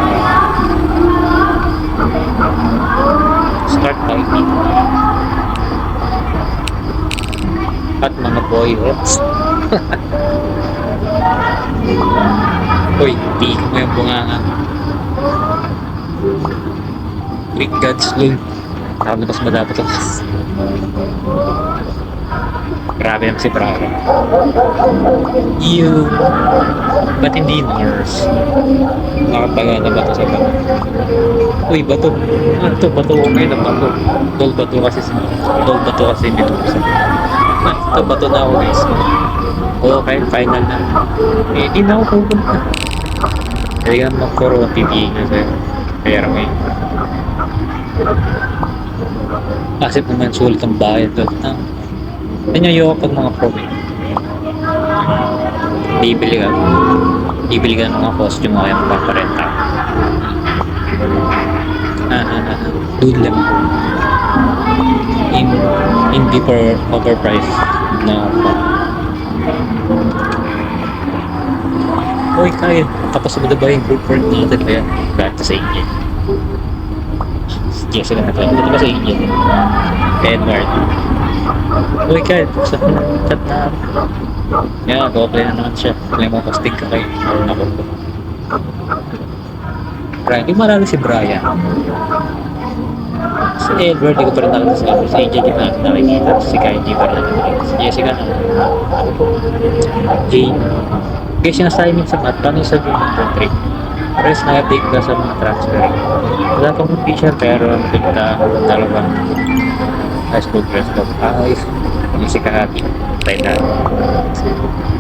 start typing at mga boyhots uy, piik mo yung bunganga Greek gods lul nakalabas ba dapat ito grabe naman si Brian ew ba't hindi nurse nakataga na bato sa bato uy bato bato ko ngayon ang bato dol bato kasi Medusa ito bato na ako guys okay final na di na ako pupunta kaya nga mag-corona PPA na sa'yo pero ngayon kasi naman sulit ang bayad doon nanyayo pag mga problem bibili ka ng mga costume mo kaya mapaparenta doon lang hindi for overpriced na uy kaya tapos mo na ba yung group work natin kaya back to sa inyo Jessica na tayo ito ba sa inyo Edward uy kaya sa chat na yan go-play na naman siya play mo kastig ka kayo ako Brian hindi marami si Brian si Edward di ko pa rin nakita si AJ di pa nakikita si Kylie pa rin nakikita si Jessica na Jane kaya sinasabi minsan at paano yung sabihin ng country press na-update ka sa mga transfer wala pang official pero nakita dalawang high school press club ayos yung si Kahati tayo na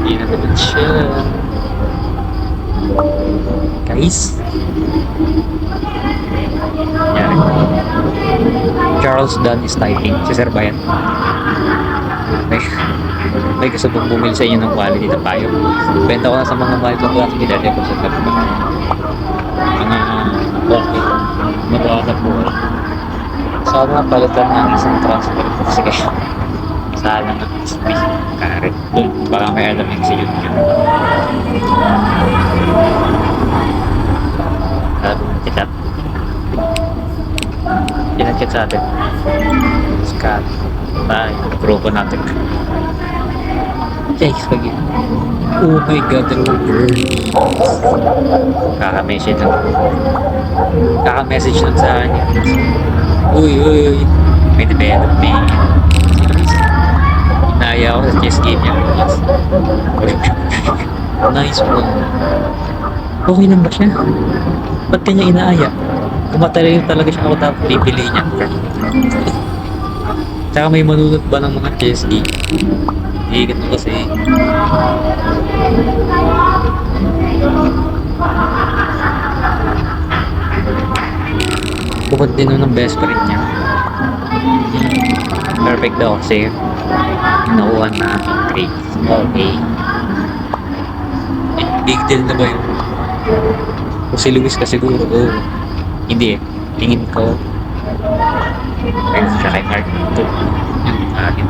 hindi na naman siya guys nangyari Charles Dunn is typing. Si Sir Bayan. May gusto pong bumili sa inyo ng quality na payo. Benta ko na sa mga mahal kong klase nila. Dito sa mga okay. Magawa na po. Sana palitan ng isang transfer. Sige. Sana na karet. Baka may alam yung si YouTube. Kita. Pinag-chat sa atin. Scan. Bye. Grupo natin. Thanks pag oh my god, dalawang girl. Kaka-message lang sa akin. Uy. May development. Inaya ako sa chess game niya. Nice one. Okay lang ba siya? Ba't kanya inaaya? Kumatalayo talaga siya ako tapos bibili niya. Tsaka may manunod ba ng mga chess game? Higit mo kasi. Bukod din nun ng best friend niya. Perfect daw kasi nakuha na grades. Okay. Big deal na ba yun? Kung si Luis ka siguro, hindi eh. Tingin ko ayun siya kay Mark ito yung akin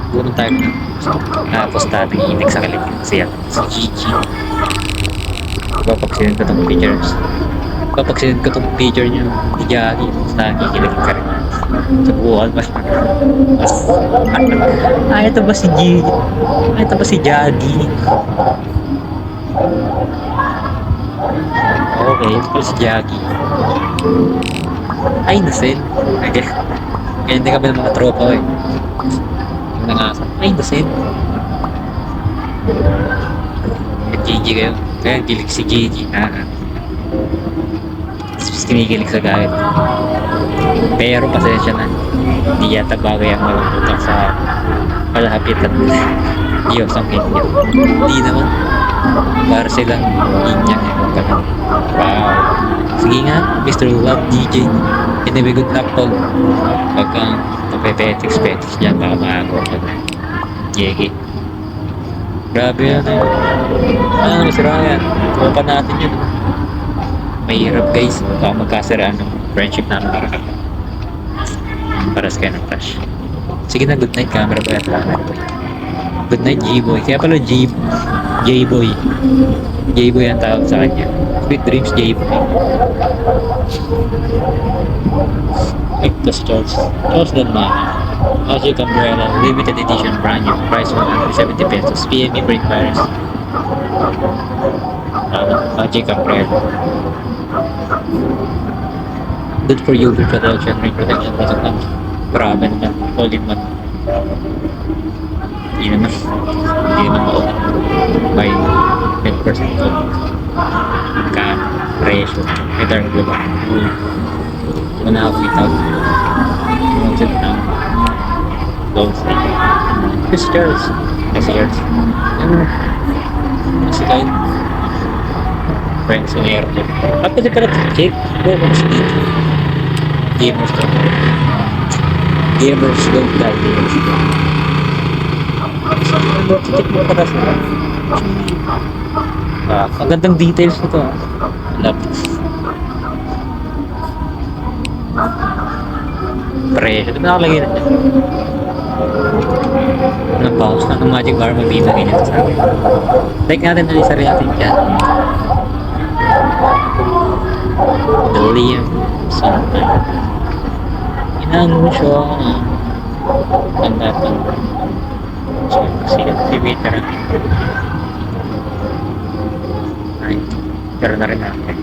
gulong tayo na posta nanginig sa kalit siya si Gigi papagsinod ko itong picture niya ni Jackie sa nakikinig ka rin sa buwan mas ito ba si Gigi ito ba si Jackie okay ito ba si Jackie ay nasin okay. Kaya hindi kami ng mga tropa eh yung nangasap ay nasin Gigi kayo kaya gilig si Gigi kinikilig sa gayet pero pasensya na hindi yata bagay ang walang utang sa palahapitan Diyos ang inyo hindi naman para silang inyak wow sige nga Mr. Love DJ anyway good luck po pagka napepetics dyan baka makagawa ka na Yegi grabe yan ano si Ryan tropa natin yun mahirap guys baka magkasiraan ng friendship namin para sa kayo ng crush sige na good night camera boy at lahat good night J-Boy kaya pala J-Boy ang tawag sa kanya sweet dreams J-Boy Ito si Charles Dalmana Magic Umbrella limited edition brand new price 170 pesos PME break virus Magic Umbrella good for UV protection rain protection grabe naman all in one hindi naman mauna by 10% ka ratio return global manahap without concept ng gold Chris Charles kasi kayo friends in air at pwede pala check gamers don't die check mo para sa ang gandang details nito lapis presyo ito nakalagay na dyan ng box ng magic bar mabibigay nito sa akin like natin na isa rin natin dyan the Liam something inanunsyo ang natin kasi activator ay pero na rin natin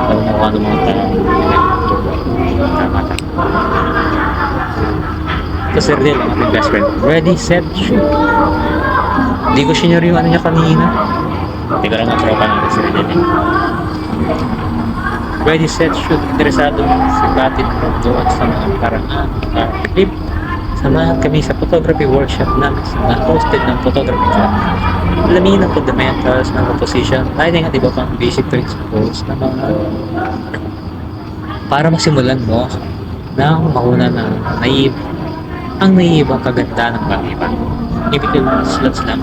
alam mo kung ano mga tama ito Sir Del ang ating best friend ready set shoot hindi ko senior yung ano niya kanina hindi ko lang ang tropa natin Sir Del ready set shoot interesado si Batit doon sa mga parang clip samahan kami sa photography workshop namin na hosted ng photography club alamin ang fundamentals ng composition lighting at iba pang basic principles na mga para masimulan mo na makuna na ang naiibang kaganda ng baliban. Ibig slots lang.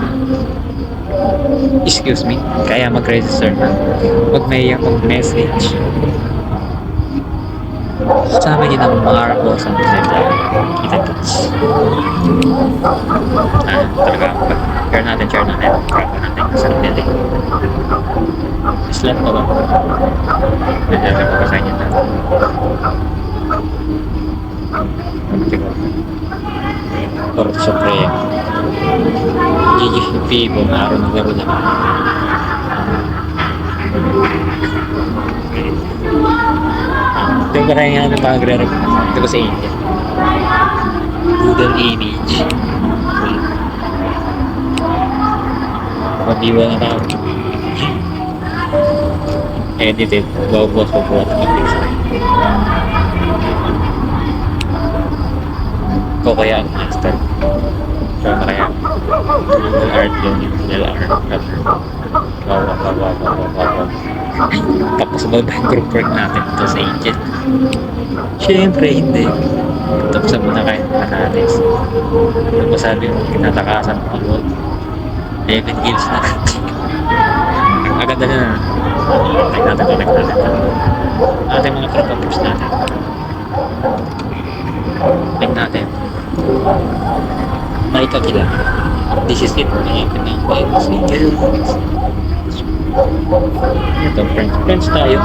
Excuse me, kaya mag-register na. Huwag mayayang mag-message. Sama niyo ng Marco sa kita-kits. Talaga, share natin. Grab natin sa building. Slot pa ba? Nagdala ko sa inyo na. Or sa prayer. GGP buong araw ng laro naman. Ito yung parang nga na pag-re-recommend. Ito ko sa India. Google image. Madiwa na tao. Edited. Bawa-bawas ang pizza. Ito kaya ang master. So na kaya Google Art yun. Google Art. Bawa. Tapos ba yung group work natin ito sa agent? Siyempre hindi. Tapos muna kayo natin. Tapos sabi yung kinatakasan ng mga 11 kills na. Ang ganda na. Connect natin. Ating mga troopers natin. Connect natin. Naikakila. This is it. Ito, friends tayo.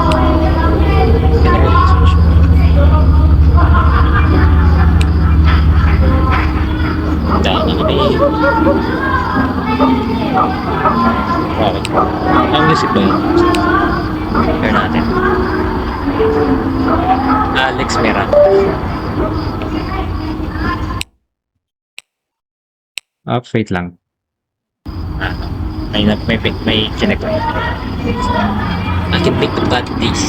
Dami na kayo. Okay. Ang music ba yun? Hear natin. Alex Miranda. Wait lang. May connect lang. I can make the bad days.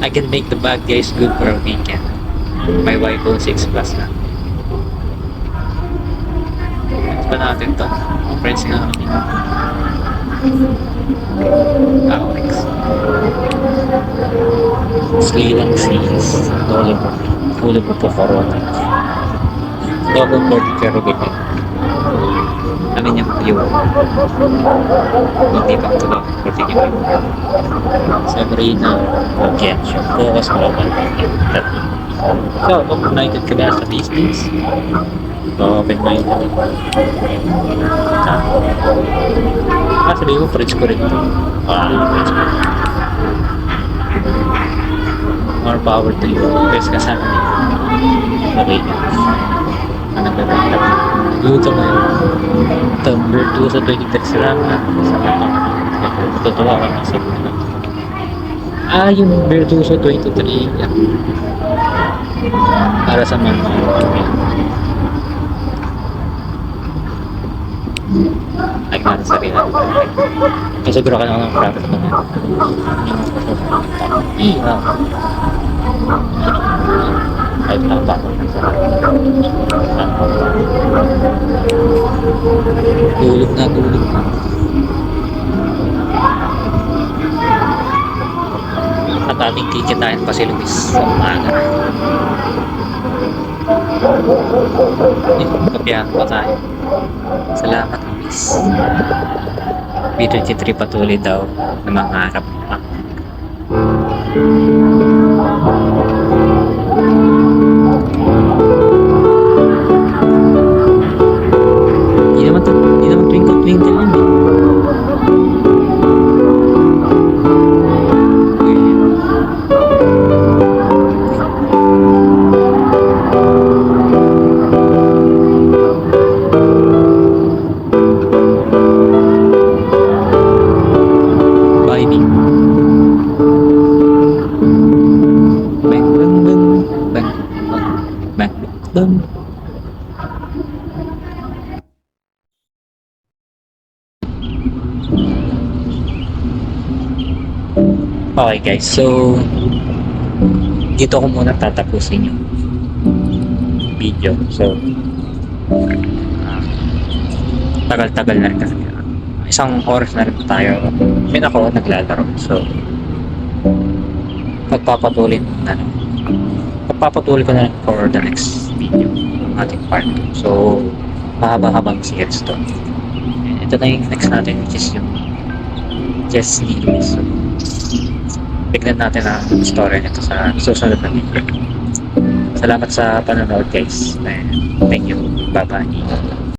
I can make the bad guys good for a weekend. My wife will 6 plus na. Friends pa natin to. Friends na kami. Alex. Slilang seas. Tuloy po po corona. Double board pero ganyan. Namin yung view. Hindi pa ito lang. Particular. Sabrina. Again. Focus mo lang. So, open-minded ka ba sa business? Open-minded. Sabihin mo, friends ko rin ito. Friends ko. More power to you. Best ka sana niya. Okay. Ano ba ba? Luto mo yun. Tumblr 2 sa 23 lang na. Totoo ka na sa mga. Yung Virtu sa 23. Yan. Para sa mga ay natin sarili natin. Kasi siguro ka na ng practice ko na. Ay tama. Tulog na. At ating kikitain pa si Luis sa umaga. Kapihan pa tayo. Salamat Luis. B23 patuloy daw na mangarap pa. Hindi naman twinkle yun eh. Okay guys, so dito ko muna tatapusin yung video. So tagal-tagal na rin kasi. Isang oras na rin tayo. Min ako naglalaro. So pagpapatuloy ko na lang for the next video ang ating part 2. So mahaba-habang series to. And ito na yung next natin, which is yung Jessie Louise. So tignan natin ang story nito sa susunod na video. Salamat sa panonood guys, and thank you, bye bye.